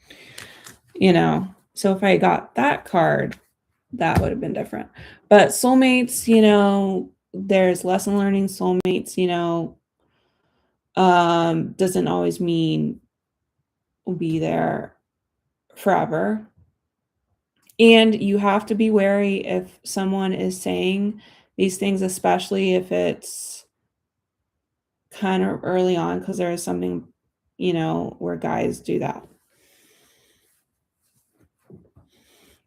Speaker 1: So if I got that card, that would have been different. But soulmates, there's lesson learning soulmates, doesn't always mean will be there forever. And you have to be wary if someone is saying these things, especially if it's kind of early on, because there is something, where guys do that.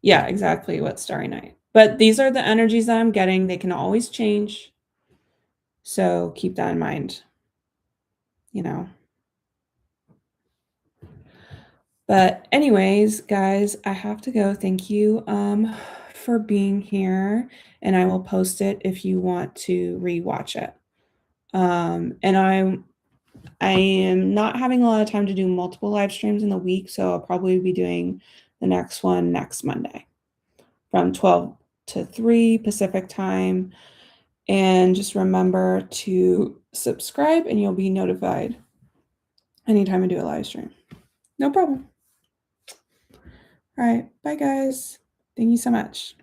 Speaker 1: Yeah, exactly what Starry Night. But these are the energies that I'm getting. They can always change. So keep that in mind, you know. But anyways, guys, I have to go. Thank you for being here. And I will post it if you want to rewatch it. And I am not having a lot of time to do multiple live streams in the week, so I'll probably be doing the next one next Monday from 12 to 3 Pacific time. And just remember to subscribe and you'll be notified anytime I do a live stream. No problem. All right. Bye, guys. Thank you so much.